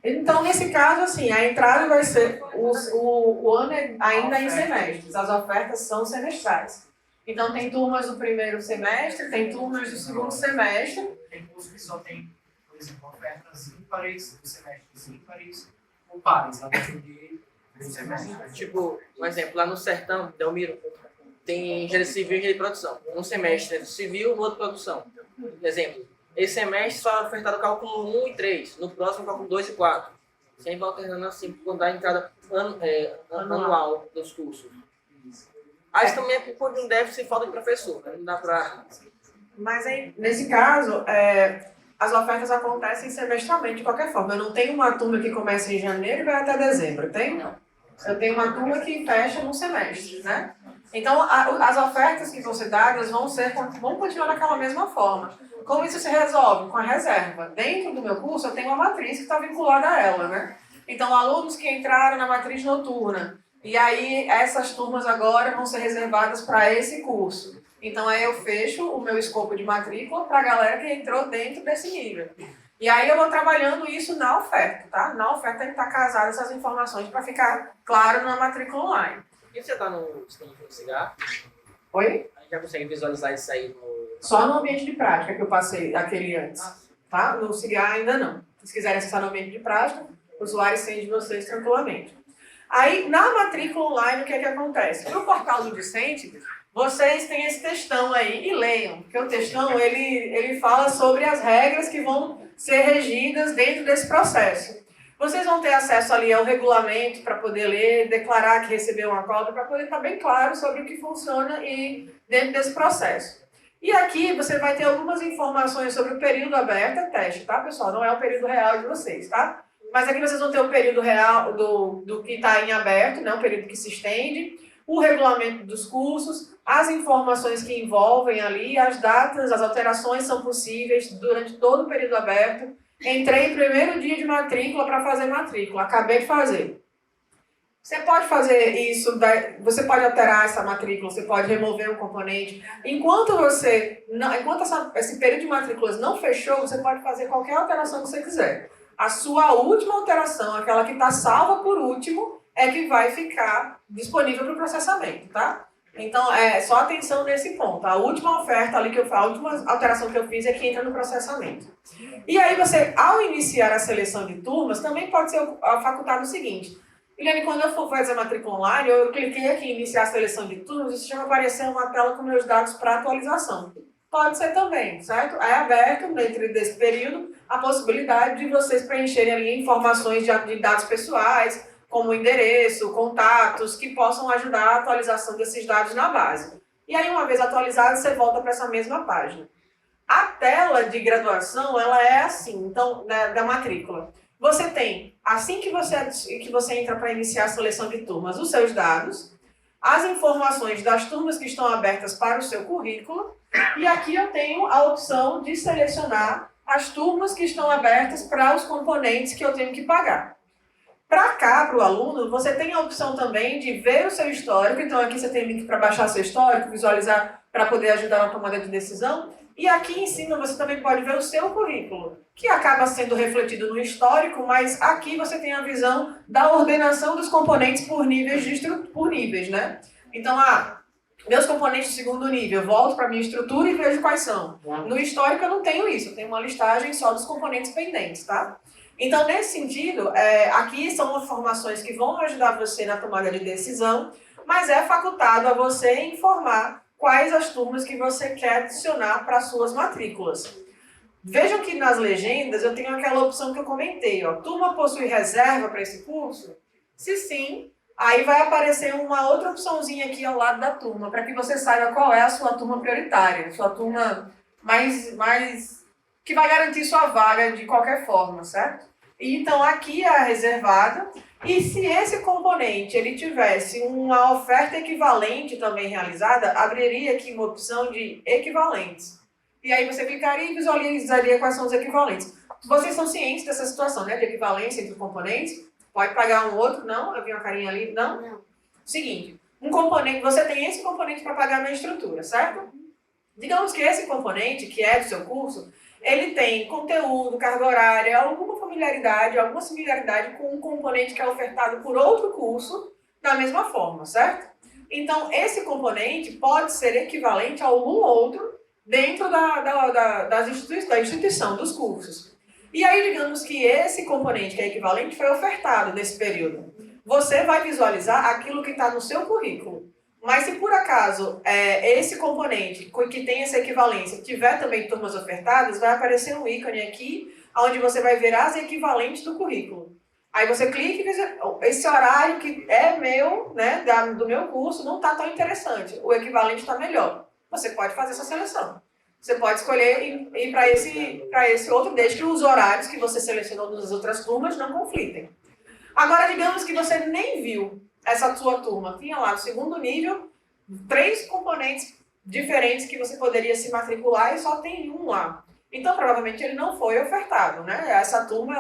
Então, nesse caso, assim, a entrada vai ser, o ano é ainda em semestres, as ofertas são semestrais. Então, tem turmas do primeiro semestre, tem turmas do segundo semestre. Tem curso que só tem, por exemplo, ofertas ímpares, semestres ímpares, ou pares, a depender do semestre. Tipo, um exemplo, lá no Sertão, Delmiro, tem engenharia civil e engenharia de produção. Um semestre é civil, no outro produção. Exemplo, esse semestre só é ofertado cálculo 1 e 3, no próximo cálculo 2 e 4. Sempre alternando assim, quando dá a entrada anual dos cursos. Aí também é por um déficit e falta de professor, né? Não dá pra... Mas aí, nesse caso, as ofertas acontecem semestralmente de qualquer forma. Eu não tenho uma turma que começa em janeiro e vai até dezembro, tem? Eu tenho uma turma que fecha num semestre, né? Então, as ofertas que vão ser dadas vão continuar daquela mesma forma. Como isso se resolve? Com a reserva. Dentro do meu curso, eu tenho uma matriz que está vinculada a ela, né? Então, alunos que entraram na matriz noturna, e aí essas turmas agora vão ser reservadas para esse curso. Então, aí eu fecho o meu escopo de matrícula para a galera que entrou dentro desse nível. E aí eu vou trabalhando isso na oferta, tá? Na oferta tem que estar casado essas informações para ficar claro na matrícula online. E você está no disponível do cigarro? Oi? A gente já consegue visualizar isso aí no... Só no ambiente de prática que eu passei aquele antes, tá? No CIGAR ainda não. Se quiserem acessar no ambiente de prática, o usuário sente vocês tranquilamente. Aí, na matrícula online, o que é que acontece? No portal do discente, vocês têm esse textão aí e leiam, porque o textão, ele fala sobre as regras que vão ser regidas dentro desse processo. Vocês vão ter acesso ali ao regulamento para poder ler, declarar que recebeu uma cópia, para poder estar bem claro sobre o que funciona e dentro desse processo. E aqui você vai ter algumas informações sobre o período aberto, é teste, tá, pessoal? Não é o período real de vocês, tá? Mas aqui vocês vão ter o período real do que está em aberto, né? O período que se estende, o regulamento dos cursos, as informações que envolvem ali, as datas, as alterações são possíveis durante todo o período aberto. Entrei no primeiro dia de matrícula para fazer matrícula, acabei de fazer. Você pode fazer isso, você pode alterar essa matrícula, você pode remover um componente. Enquanto esse período de matrículas não fechou, você pode fazer qualquer alteração que você quiser. A sua última alteração, aquela que está salva por último, é que vai ficar disponível para o processamento, tá? Então, só atenção nesse ponto. A última oferta ali a última alteração que eu fiz é que entra no processamento. E aí você, ao iniciar a seleção de turmas, também pode ser facultado o seguinte. Eliane, quando eu for fazer a matrícula online, eu cliquei aqui em iniciar a seleção de turmas, isso já vai aparecer uma tela com meus dados para atualização. Pode ser também, certo? É aberto, dentro desse período, a possibilidade de vocês preencherem ali informações de dados pessoais, como endereço, contatos, que possam ajudar a atualização desses dados na base. E aí, uma vez atualizado, você volta para essa mesma página. A tela de graduação, ela é assim, então, da matrícula. Você tem, assim que você entra para iniciar a seleção de turmas, os seus dados, as informações das turmas que estão abertas para o seu currículo, e aqui eu tenho a opção de selecionar as turmas que estão abertas para os componentes que eu tenho que pagar. Para cá, para o aluno, você tem a opção também de ver o seu histórico, então aqui você tem link para baixar seu histórico, visualizar para poder ajudar na tomada de decisão, e aqui em cima você também pode ver o seu currículo, que acaba sendo refletido no histórico, mas aqui você tem a visão da ordenação dos componentes por níveis, né? Então, meus componentes de segundo nível, eu volto para a minha estrutura e vejo quais são. No histórico eu não tenho isso, eu tenho uma listagem só dos componentes pendentes, tá? Então, nesse sentido, aqui são informações que vão ajudar você na tomada de decisão, mas é facultado a você informar quais as turmas que você quer adicionar para suas matrículas. Vejam que nas legendas eu tenho aquela opção que eu comentei, ó, turma possui reserva para esse curso? Se sim, aí vai aparecer uma outra opçãozinha aqui ao lado da turma, para que você saiba qual é a sua turma prioritária, sua turma mais que vai garantir sua vaga de qualquer forma, certo? Então aqui é a reservada, e se esse componente ele tivesse uma oferta equivalente também realizada, abriria aqui uma opção de equivalentes. E aí você clicaria e visualizaria quais são os equivalentes. Vocês são cientes dessa situação, né? De equivalência entre componentes? Pode pagar um outro? Não? Eu vi uma carinha ali? Não? Não. Seguinte, um componente, você tem esse componente para pagar na estrutura, certo? Digamos que esse componente, que é do seu curso, ele tem conteúdo, carga horária, alguma similaridade com um componente que é ofertado por outro curso da mesma forma, certo? Então, esse componente pode ser equivalente a algum outro dentro da instituição, dos cursos. E aí, digamos que esse componente que é equivalente foi ofertado nesse período. Você vai visualizar aquilo que está no seu currículo. Mas se por acaso esse componente que tem essa equivalência tiver também turmas ofertadas, vai aparecer um ícone aqui, onde você vai ver as equivalentes do currículo. Aí você clica e diz, esse horário que é meu, né, do meu curso, não está tão interessante. O equivalente está melhor. Você pode fazer essa seleção. Você pode escolher ir para esse outro, desde que os horários que você selecionou nas outras turmas não conflitem. Agora, digamos que você nem viu essa sua turma. Tinha lá no segundo nível 3 componentes diferentes que você poderia se matricular e só tem um lá. Então, provavelmente, ele não foi ofertado, né? Essa turma,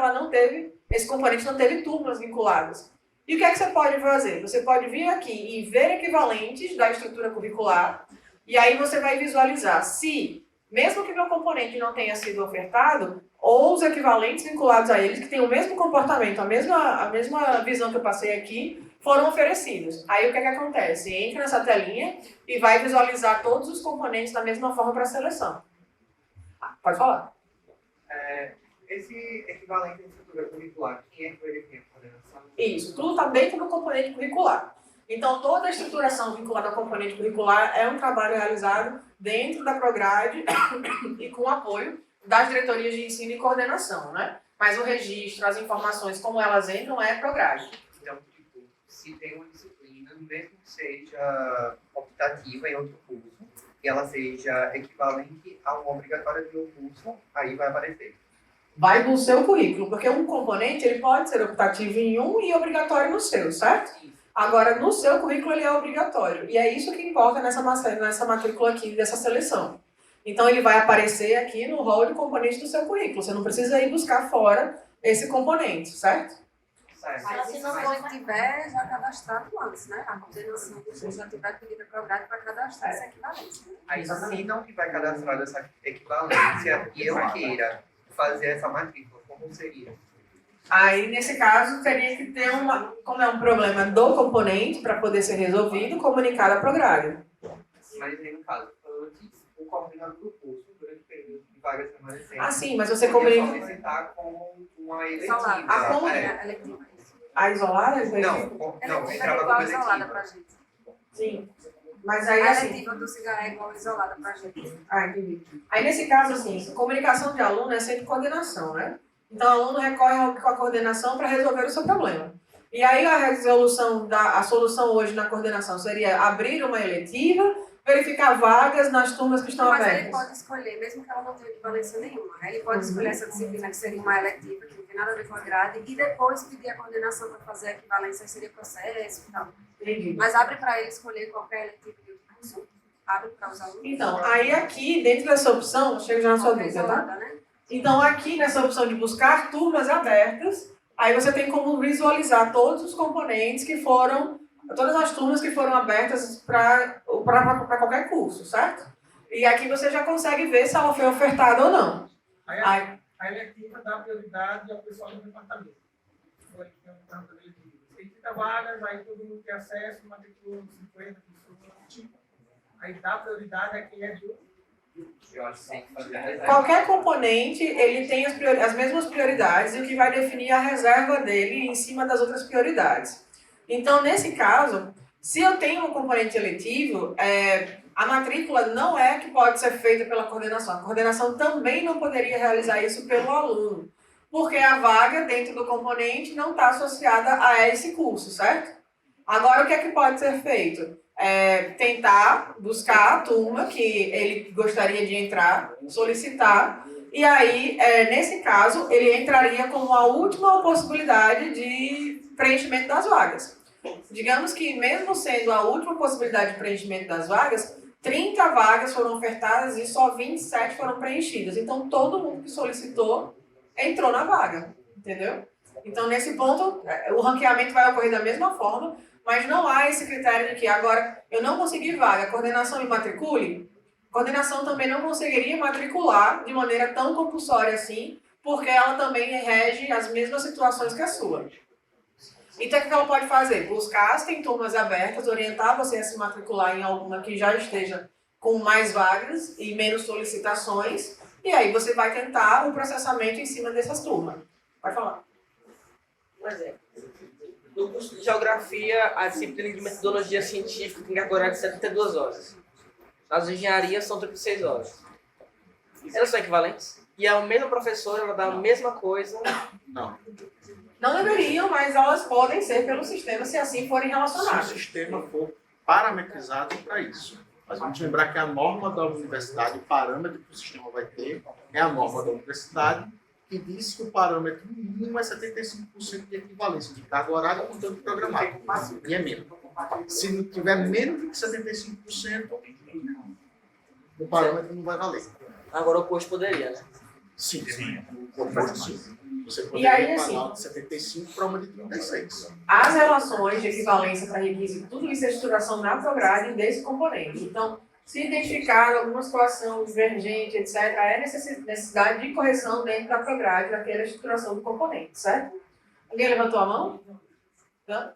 esse componente não teve turmas vinculadas. E o que é que você pode fazer? Você pode vir aqui e ver equivalentes da estrutura curricular, e aí você vai visualizar se, mesmo que meu componente não tenha sido ofertado, ou os equivalentes vinculados a eles, que têm o mesmo comportamento, a mesma visão que eu passei aqui, foram oferecidos. Aí o que é que acontece? Entra nessa telinha e vai visualizar todos os componentes da mesma forma para a seleção. Pode falar. Esse equivalente à estrutura curricular, quem é que verifica a coordenação? Isso, tudo está dentro do componente curricular. Então, toda a estruturação vinculada ao componente curricular é um trabalho realizado dentro da Prograde e com o apoio das diretorias de ensino e coordenação, né? Mas o registro, as informações, como elas entram, é Prograde. Então, tipo, se tem uma disciplina, mesmo que seja optativa em outro curso, e ela seja equivalente a uma obrigatória de um curso, aí vai aparecer. Vai no seu currículo, porque um componente ele pode ser optativo em um e obrigatório no seu, certo? Agora, no seu currículo ele é obrigatório. E é isso que importa nessa matrícula aqui, dessa seleção. Então, ele vai aparecer aqui no rol de componentes do seu currículo. Você não precisa ir buscar fora esse componente, certo? Mas se não tiver já cadastrado antes, né? A coordenação do curso já tiver pedido a Prograde para cadastrar essa equivalência. Né? Aí, se não tiver cadastrado essa equivalência e eu queira fazer essa matrícula, como seria? Aí, nesse caso, teria que ter como é um problema do componente, para poder ser resolvido, comunicado à Prograde. Mas aí, no caso, antes, o coordenador do curso, durante o período de vagas remanescentes, Ah, sim, mas você poderia comunica... solicitar como uma Isolada. eletiva. Eletiva. A isolada? Não, entrava igual como isolada eletiva. pra gente. Sim. Mas aí, A assim... eletiva do cigarro é igual isolada pra gente. Ah, entendi. Aí, nesse caso, assim, comunicação de aluno é sempre coordenação, né? Então, o aluno recorre com a coordenação para resolver o seu problema. E aí, a solução hoje na coordenação seria abrir uma eletiva, verificar vagas nas turmas que estão Mas abertas. ele pode escolher, mesmo que ela não tenha equivalência nenhuma, ele pode escolher essa disciplina que seria uma eletiva, que não tem nada a ver com a grade, e depois pedir a coordenação para fazer a equivalência, aí seria processo e tal. Entendi. Mas abre para ele escolher qualquer eletiva de outro curso. Abre para os alunos. Então, aí aqui, dentro dessa opção, chega já na sua dúvida, tá? Né? Então, aqui nessa opção de buscar turmas abertas, aí você tem como visualizar todos os componentes que foram, todas as turmas que foram abertas para qualquer curso, certo? E aqui você já consegue ver se ela foi ofertada ou não. A eletiva dá prioridade ao pessoal do departamento. Foi que tem um campo de eletiva. Tem 30 vagas, aí todo mundo tem acesso, matriculou 50, tipo. Aí dá prioridade a quem é de outro. Eu acho que tem que fazer a reserva. Qualquer componente, ele tem as mesmas prioridades e o que vai definir a reserva dele em cima das outras prioridades. Então, nesse caso, se eu tenho um componente eletivo, a matrícula não é que pode ser feita pela coordenação. A coordenação também não poderia realizar isso pelo aluno, porque a vaga dentro do componente não está associada a esse curso, certo? Agora, o que é que pode ser feito? Tentar buscar a turma que ele gostaria de entrar, solicitar, e aí, nesse caso, ele entraria como a última possibilidade de preenchimento das vagas. Digamos que, mesmo sendo a última possibilidade de preenchimento das vagas, 30 vagas foram ofertadas e só 27 foram preenchidas. Então, todo mundo que solicitou entrou na vaga, entendeu? Então, nesse ponto, o ranqueamento vai ocorrer da mesma forma, mas não há esse critério de que agora eu não consegui vaga, a coordenação me matricule. A coordenação também não conseguiria matricular de maneira tão compulsória assim, porque ela também rege as mesmas situações que a sua. Então, o que ela pode fazer? Buscar se tem turmas abertas, orientar você a se matricular em alguma que já esteja com mais vagas e menos solicitações, e aí você vai tentar o processamento em cima dessas turmas. Pode falar. Um exemplo. No curso de Geografia, a disciplina de Metodologia Científica tem carga horária de 72 horas. Nas engenharias, são 36 horas. Elas são equivalentes? E a mesma professora, ela dá a mesma coisa? Não. Não deveriam, mas elas podem ser pelo sistema se assim forem Se o relacionadas. sistema for parametrizado para isso. Mas vamos lembrar que a norma da universidade, o parâmetro que o sistema vai ter, é a norma da universidade, que diz que o parâmetro mínimo é 75% de equivalência de carga horária com tempo programado. E é menos. Se não tiver menos do que 75%, o parâmetro não vai valer. Agora o curso poderia, né? Sim, sim. Sim. Você E poderia aí, assim, falar de 75 para uma de 36. As relações de equivalência para requisito, tudo isso é estruturação na prograde desse componente. Então, se identificar alguma situação divergente, etc., é necessidade de correção dentro da prograde daquela estruturação do componente, certo? Alguém levantou a mão? Não?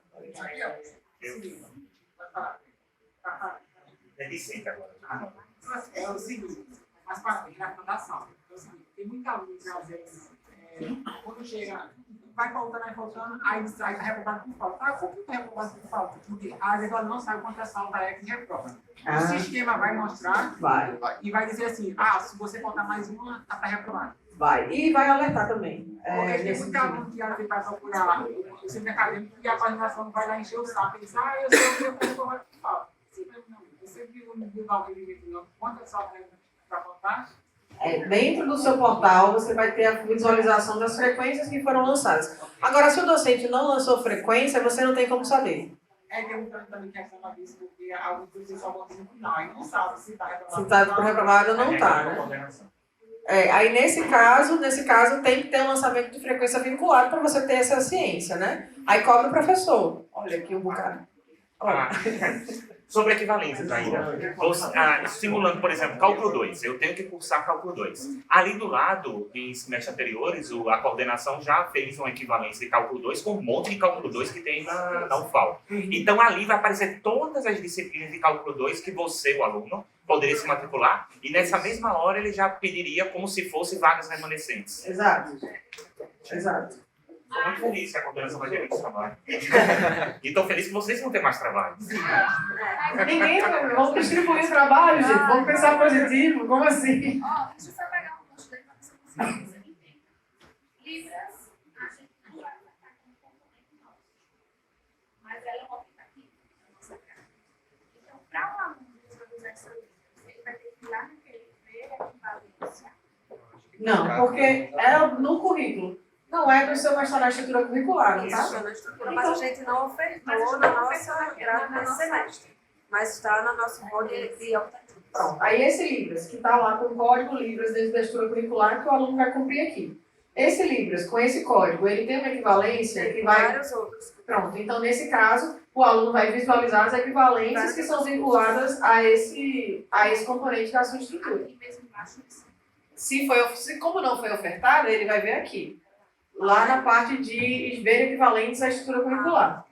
É o seguinte, mas para mim, na fundação, tem muita aluno que às vezes, quando chega, vai faltando, aí sai reprovado por falta. Ah, por que está reprovado por falta? Porque às vezes ela não sabe quanto é saldo da EC e reprova. O sistema vai mostrar e vai dizer assim, se você faltar mais uma, está reprovado. Vai. E vai alertar também. Porque tem muita aluno que às vezes vai procurar o centro acadêmico e a coordenação vai lá encher o saco. Ele diz, eu sei o que eu reprovado por falta. Você viu alguém quanto é saldo para faltar? Dentro do seu portal, você vai ter a visualização das frequências que foram lançadas. Agora, se o docente não lançou frequência, você não tem como saber. Tem um tanto também que é disso, porque alguns professores só botam no final e não sabe se está reprovado. Se está reprovado ou não está, né? Aí, nesse caso, tem que ter um lançamento de frequência vinculado para você ter essa ciência, né? Aí cobra o professor. Olha aqui um bocado. Sobre equivalências ainda. Simulando, por exemplo, cálculo 2. Eu tenho que cursar cálculo 2. Ali do lado, em semestres anteriores, a coordenação já fez uma equivalência de cálculo 2 com um monte de cálculo 2 que tem na UFAL. Então ali vai aparecer todas as disciplinas de cálculo 2 que você, o aluno, poderia se matricular. E nessa mesma hora ele já pediria como se fosse vagas remanescentes. Exato. Estou muito feliz que a coordenação vai ter muito trabalho. E estou feliz que vocês vão ter mais trabalho. Vamos distribuir o trabalho, gente. Vamos pensar positivo. Como assim? Deixa eu só pegar um ponto daí para você conseguir entender. Libras, a gente não vai tratar como componente nosso. Mas ela é uma aplicativa na nossa casa. Então, para o aluno visualizar essa Libras, ele vai ter que ir lá naquele ver a equivalência. Não, porque no currículo. Não é do seu mestrado na estrutura curricular, não tá? Isso, na estrutura, mas a gente não ofertou na nossa grade nesse semestre. Mas está no nosso rol de optativa. Pronto. Aí esse Libras, que está lá com o código Libras dentro da estrutura curricular, que o aluno vai cumprir aqui. Esse Libras, com esse código, ele tem uma equivalência que vai... Vários outros. Pronto. Então, nesse caso, o aluno vai visualizar as equivalências que são vinculadas a esse componente da sua estrutura. Aqui mesmo embaixo. Como não foi ofertado, ele vai ver aqui. Lá na parte de ver equivalentes à estrutura curricular.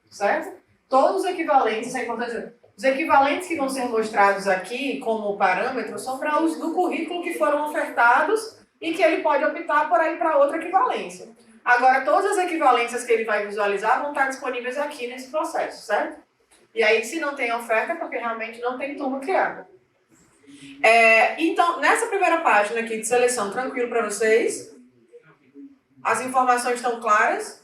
Certo? Todos os equivalentes, é importante dizer, os equivalentes que vão ser mostrados aqui como parâmetro são para os do currículo que foram ofertados e que ele pode optar por aí para outra equivalência. Agora, todas as equivalências que ele vai visualizar vão estar disponíveis aqui nesse processo, certo? E aí, se não tem oferta, é porque realmente não tem turma criada. Então, nessa primeira página aqui de seleção, tranquilo para vocês? As informações estão claras?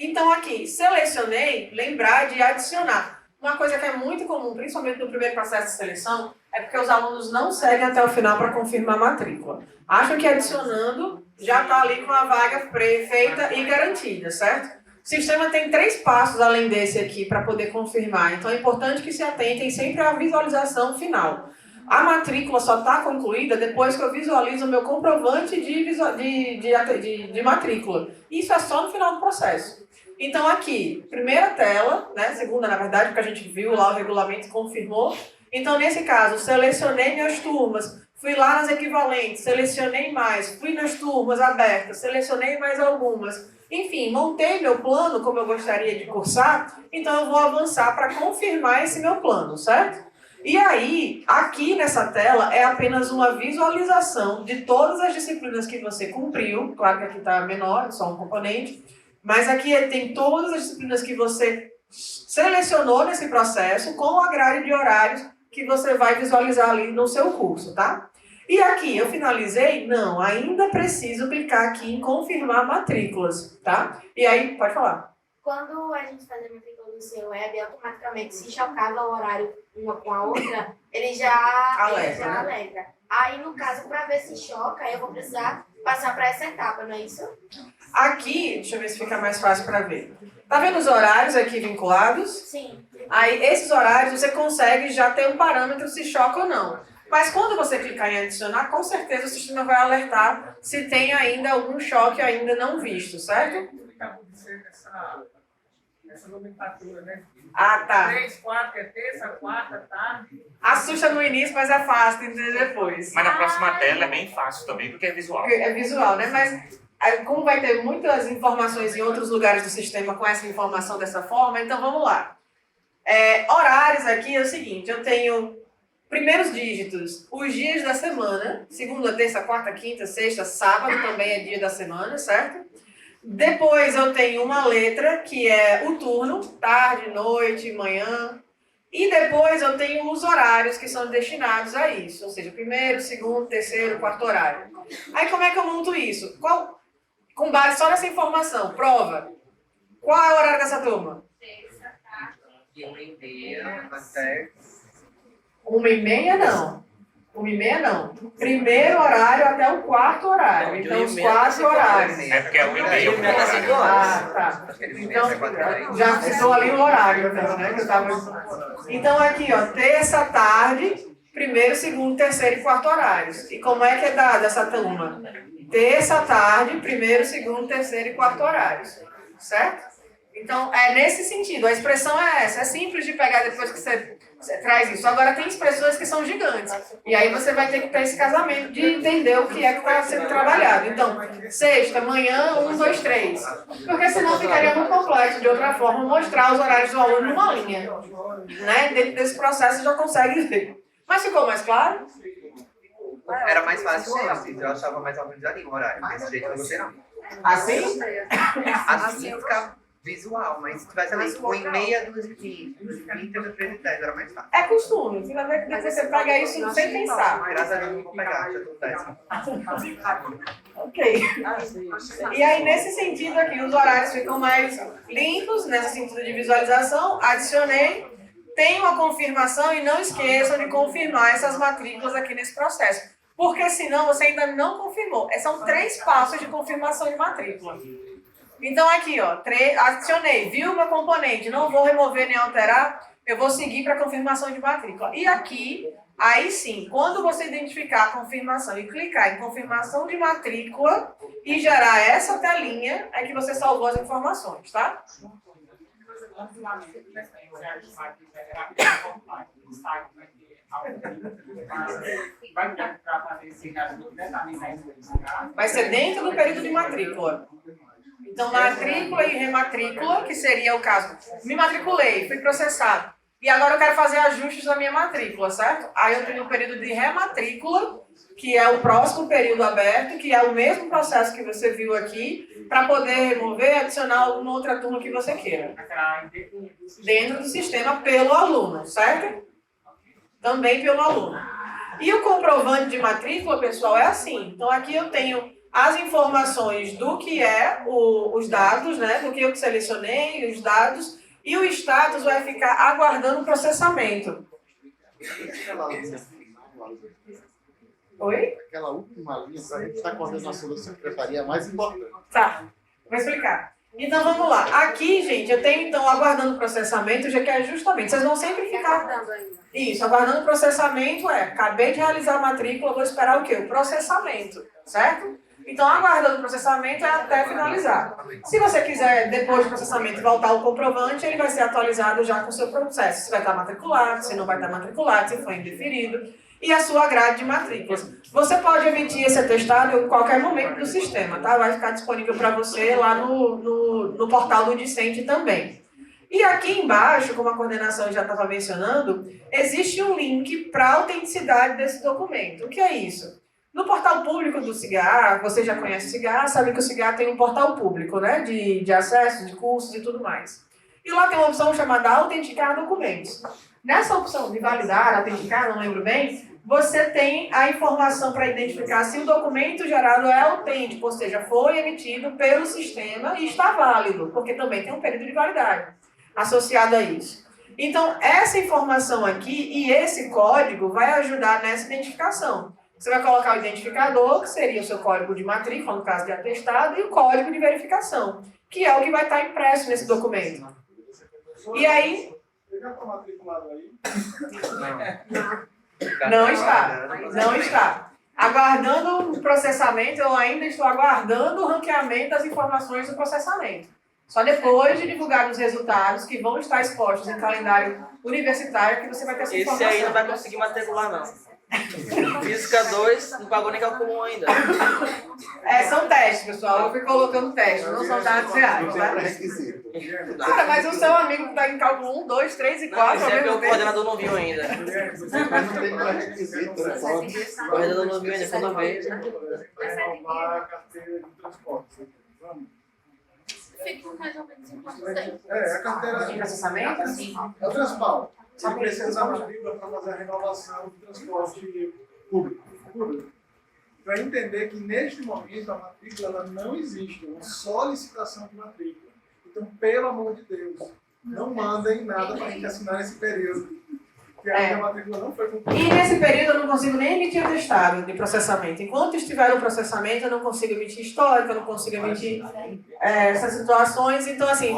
Então aqui, selecionei, lembrar de adicionar. Uma coisa que é muito comum, principalmente no primeiro processo de seleção, é porque os alunos não seguem até o final para confirmar a matrícula. Acham que adicionando já está ali com a vaga feita e garantida, certo? O sistema tem 3 passos além desse aqui para poder confirmar. Então é importante que se atentem sempre à visualização final. A matrícula só está concluída depois que eu visualizo o meu comprovante de matrícula. Isso é só no final do processo. Então aqui, primeira tela, né, segunda na verdade, porque a gente viu lá o regulamento e confirmou. Então nesse caso, selecionei minhas turmas, fui lá nas equivalentes, selecionei mais, fui nas turmas abertas, selecionei mais algumas. Enfim, montei meu plano como eu gostaria de cursar, então eu vou avançar para confirmar esse meu plano, certo? E aí, aqui nessa tela, é apenas uma visualização de todas as disciplinas que você cumpriu. Claro que aqui está menor, só um componente. Mas aqui tem todas as disciplinas que você selecionou nesse processo com a grade de horários que você vai visualizar ali no seu curso, tá? E aqui, eu finalizei? Não, ainda preciso clicar aqui em confirmar matrículas, tá? E aí, pode falar. Quando a gente fazia matrícula no seu web, automaticamente, se chocava o horário uma com a outra, ele já alerta. Aí, no caso, para ver se choca, eu vou precisar passar para essa etapa, não é isso? Aqui, deixa eu ver se fica mais fácil para ver. Tá vendo os horários aqui vinculados? Sim. Aí, esses horários, você consegue já ter um parâmetro se choca ou não. Mas quando você clicar em adicionar, com certeza o sistema vai alertar se tem ainda algum choque ainda não visto, certo? Essa nomenclatura, né? Ah, tá. 3, 4, é terça, quarta, tarde. Assusta no início, mas é fácil de entender depois. Mas na próxima tela é bem fácil também, porque é visual. É visual, né? Mas como vai ter muitas informações em outros lugares do sistema com essa informação dessa forma, então vamos lá. Horários aqui é o seguinte, eu tenho primeiros dígitos, os dias da semana, segunda, terça, quarta, quinta, sexta, sábado também é dia da semana, certo? Depois eu tenho uma letra, que é o turno, tarde, noite, manhã. E depois eu tenho os horários que são destinados a isso. Ou seja, primeiro, segundo, terceiro, quarto horário. Aí como é que eu monto isso? Com base só nessa informação, prova. Qual é o horário dessa turma? De 1h30 até... 1h30 não. 1h30 não. Primeiro horário até o quarto horário. Então, os 4 horários. É porque é 1h30. Ah, tá. Então, já citou ali o horário, então, né? Que eu tava... Então, aqui, ó, terça, tarde, primeiro, segundo, terceiro e quarto horários. E como é que é dada essa turma? Terça, tarde, primeiro, segundo, terceiro e quarto horários. Certo? Então, é nesse sentido. A expressão é essa. É simples de pegar depois que você traz isso. Agora, tem expressões que são gigantes. E aí você vai ter que ter esse casamento de entender o que é que está sendo trabalhado. Então, sexta, manhã, 1, 2, 3. Porque senão ficaria muito complexo, de outra forma, mostrar os horários do aluno numa linha. Né? Dentro desse processo você já consegue ver. Mas ficou mais claro? Era mais fácil antes, eu achava mais organizadinho o horário. Desse jeito eu não gostei não. Assim? Assim fica visual, mas se tivesse ali 1h30, 2h15, 2h30, 3h10, era mais fácil. É costume. Você vai ver que você pega isso sem pensar. Graças a Deus não vou pegar, já tô péssimo. Ok. E aí, nesse sentido aqui, os horários ficam mais limpos, nesse sentido de visualização. Adicionei, tenho a confirmação e não esqueçam de confirmar essas matrículas aqui nesse processo. Porque senão você ainda não confirmou. São 3 passos de confirmação de matrícula. Então aqui, ó, adicionei, viu meu componente, não vou remover nem alterar, eu vou seguir para confirmação de matrícula. E aqui, aí sim, quando você identificar a confirmação e clicar em confirmação de matrícula e gerar essa telinha, é que você salvou as informações, tá? Vai ser dentro do período de matrícula. Então, matrícula e rematrícula, que seria o caso. Me matriculei, fui processado. E agora eu quero fazer ajustes na minha matrícula, certo? Aí eu tenho o período de rematrícula, que é o próximo período aberto, que é o mesmo processo que você viu aqui, para poder remover e adicionar alguma outra turma que você queira. Dentro do sistema pelo aluno, certo? Também pelo aluno. E o comprovante de matrícula, pessoal, é assim. Então, aqui eu tenho as informações do que é os dados, né? Do que eu selecionei, os dados, e o status vai ficar aguardando o processamento. Oi? Aquela última linha, para a gente estar coordenação da secretaria é mais importante. Tá, vou explicar. Então vamos lá. Aqui, gente, eu tenho então aguardando o processamento, já que é justamente, vocês vão sempre ficar. Aguardando ainda. Isso, aguardando o processamento acabei de realizar a matrícula, vou esperar o quê? O processamento, certo? Então, aguardando o processamento é até finalizar. Se você quiser, depois do processamento, voltar ao comprovante, ele vai ser atualizado já com o seu processo. Se vai estar matriculado, se não vai estar matriculado, se foi indeferido, e a sua grade de matrículas. Você pode emitir esse atestado em qualquer momento do sistema, tá? Vai ficar disponível para você lá no portal do Discente também. E aqui embaixo, como a coordenação já estava mencionando, existe um link para a autenticidade desse documento. O que é isso? No portal público do CIGAR, você já conhece o CIGAR, sabe que o CIGAR tem um portal público, né, de acesso, de cursos e tudo mais. E lá tem uma opção chamada autenticar documentos. Nessa opção de validar, autenticar, não lembro bem, você tem a informação para identificar se o documento gerado é autêntico, ou seja, foi emitido pelo sistema e está válido, porque também tem um período de validade associado a isso. Então, essa informação aqui e esse código vai ajudar nessa identificação. Você vai colocar o identificador, que seria o seu código de matrícula, no caso de atestado, e o código de verificação, que é o que vai estar impresso nesse documento. E aí... Você já está matriculado aí? Não está. Não está. Aguardando o processamento, eu ainda estou aguardando o ranqueamento das informações do processamento. Só depois de divulgar os resultados, que vão estar expostos em calendário universitário, que você vai ter essa informação. Esse aí não vai conseguir matricular, não. Física 2, não pagou nem cálculo 1 ainda. São testes, pessoal. Eu fui colocando testes, não são dados reais, tá? Cara, mas o seu amigo que está em cálculo 1, 2, 3 e 4... Não, isso é porque o coordenador não viu ainda. Mas não tem pré-requisito, né? O coordenador não viu ainda, quando veio. Vai roubar a carteira de transporte. Vamos? Fica mais ou menos importante. A carteira De processamento? é o transpal. Você precisa da matrícula para fazer a renovação do transporte público. Para entender que, neste momento, a matrícula ela não existe, é uma solicitação de matrícula. Então, pelo amor de Deus, não mandem nada para a gente assinar nesse período. Porque ainda a matrícula não foi cumprida. E nesse período eu não consigo nem emitir atestado de processamento. Enquanto estiver no processamento, eu não consigo emitir histórico, eu não consigo emitir essas situações. Então, assim...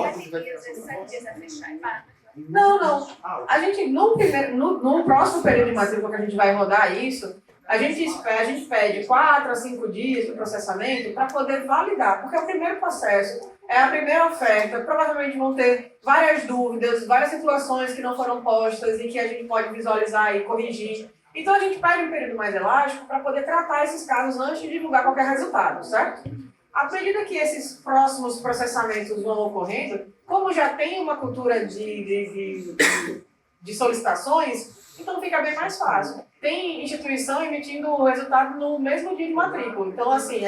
Não. A gente, no próximo período de matrícula que a gente vai rodar isso, a gente pede 4 a 5 dias do processamento para poder validar, porque é o primeiro processo, é a primeira oferta, provavelmente vão ter várias dúvidas, várias situações que não foram postas e que a gente pode visualizar e corrigir. Então a gente pede um período mais elástico para poder tratar esses casos antes de divulgar qualquer resultado, certo? À medida que esses próximos processamentos vão ocorrendo, como já tem uma cultura de solicitações, então fica bem mais fácil. Tem instituição emitindo o resultado no mesmo dia de matrícula. Então, assim,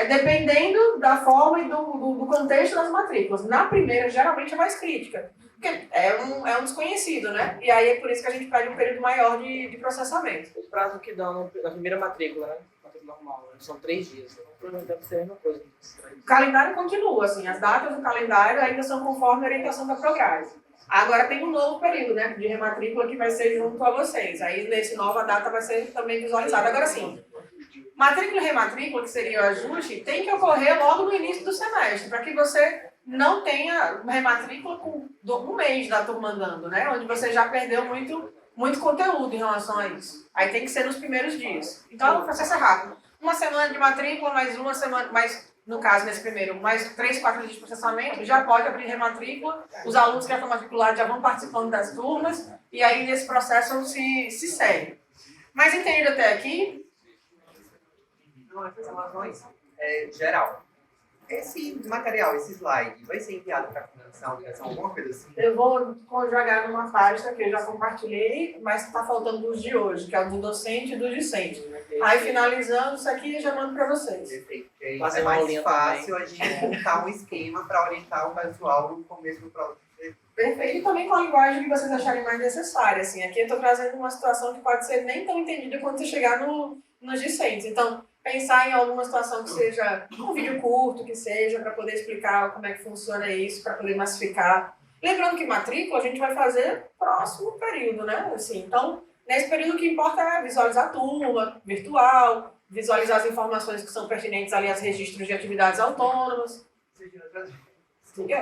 dependendo da forma e do contexto das matrículas. Na primeira, geralmente é mais crítica, porque é um desconhecido, né? E aí é por isso que a gente pede um período maior de processamento. O prazo que dão na primeira matrícula, né? Matrícula normal, são 3 dias. Provavelmente deve ser a mesma coisa. O calendário continua, assim, as datas do calendário ainda são conforme a orientação da Prograde. Agora tem um novo período, né, de rematrícula que vai ser junto a vocês. Aí, nesse nova data vai ser também visualizada. Agora sim, matrícula e rematrícula, que seria o ajuste, tem que ocorrer logo no início do semestre, para que você não tenha rematrícula com um mês da turma andando, né, onde você já perdeu muito conteúdo em relação a isso. Aí tem que ser nos primeiros dias. Então, o processo é rápido. Uma semana de matrícula, mais uma semana, no caso, nesse primeiro, mais 3, 4 dias de processamento, já pode abrir rematrícula, os alunos que já estão matriculados já vão participando das turmas, e aí nesse processo se segue. Mas entendido até aqui? Não, essas relações geral. Esse material, esse slide, vai ser enviado para a coordenação, alguma coisa assim? Eu vou jogar numa pasta que eu já compartilhei, mas está faltando dos de hoje, que é o do docente e do discente. Aí, finalizando isso aqui, eu já mando para vocês. Perfeito. É mais fácil a gente montar um esquema para orientar o pessoal no começo do próximo. Perfeito. E também com a linguagem que vocês acharem mais necessária. Assim, aqui eu estou trazendo uma situação que pode ser nem tão entendida quando você chegar nos discentes. Então, pensar em alguma situação que seja um vídeo curto, que seja, para poder explicar como é que funciona isso, para poder massificar. Lembrando que matrícula a gente vai fazer próximo período, né? Assim, então, nesse período o que importa é visualizar a turma virtual, visualizar as informações que são pertinentes ali aos registros de atividades autônomas.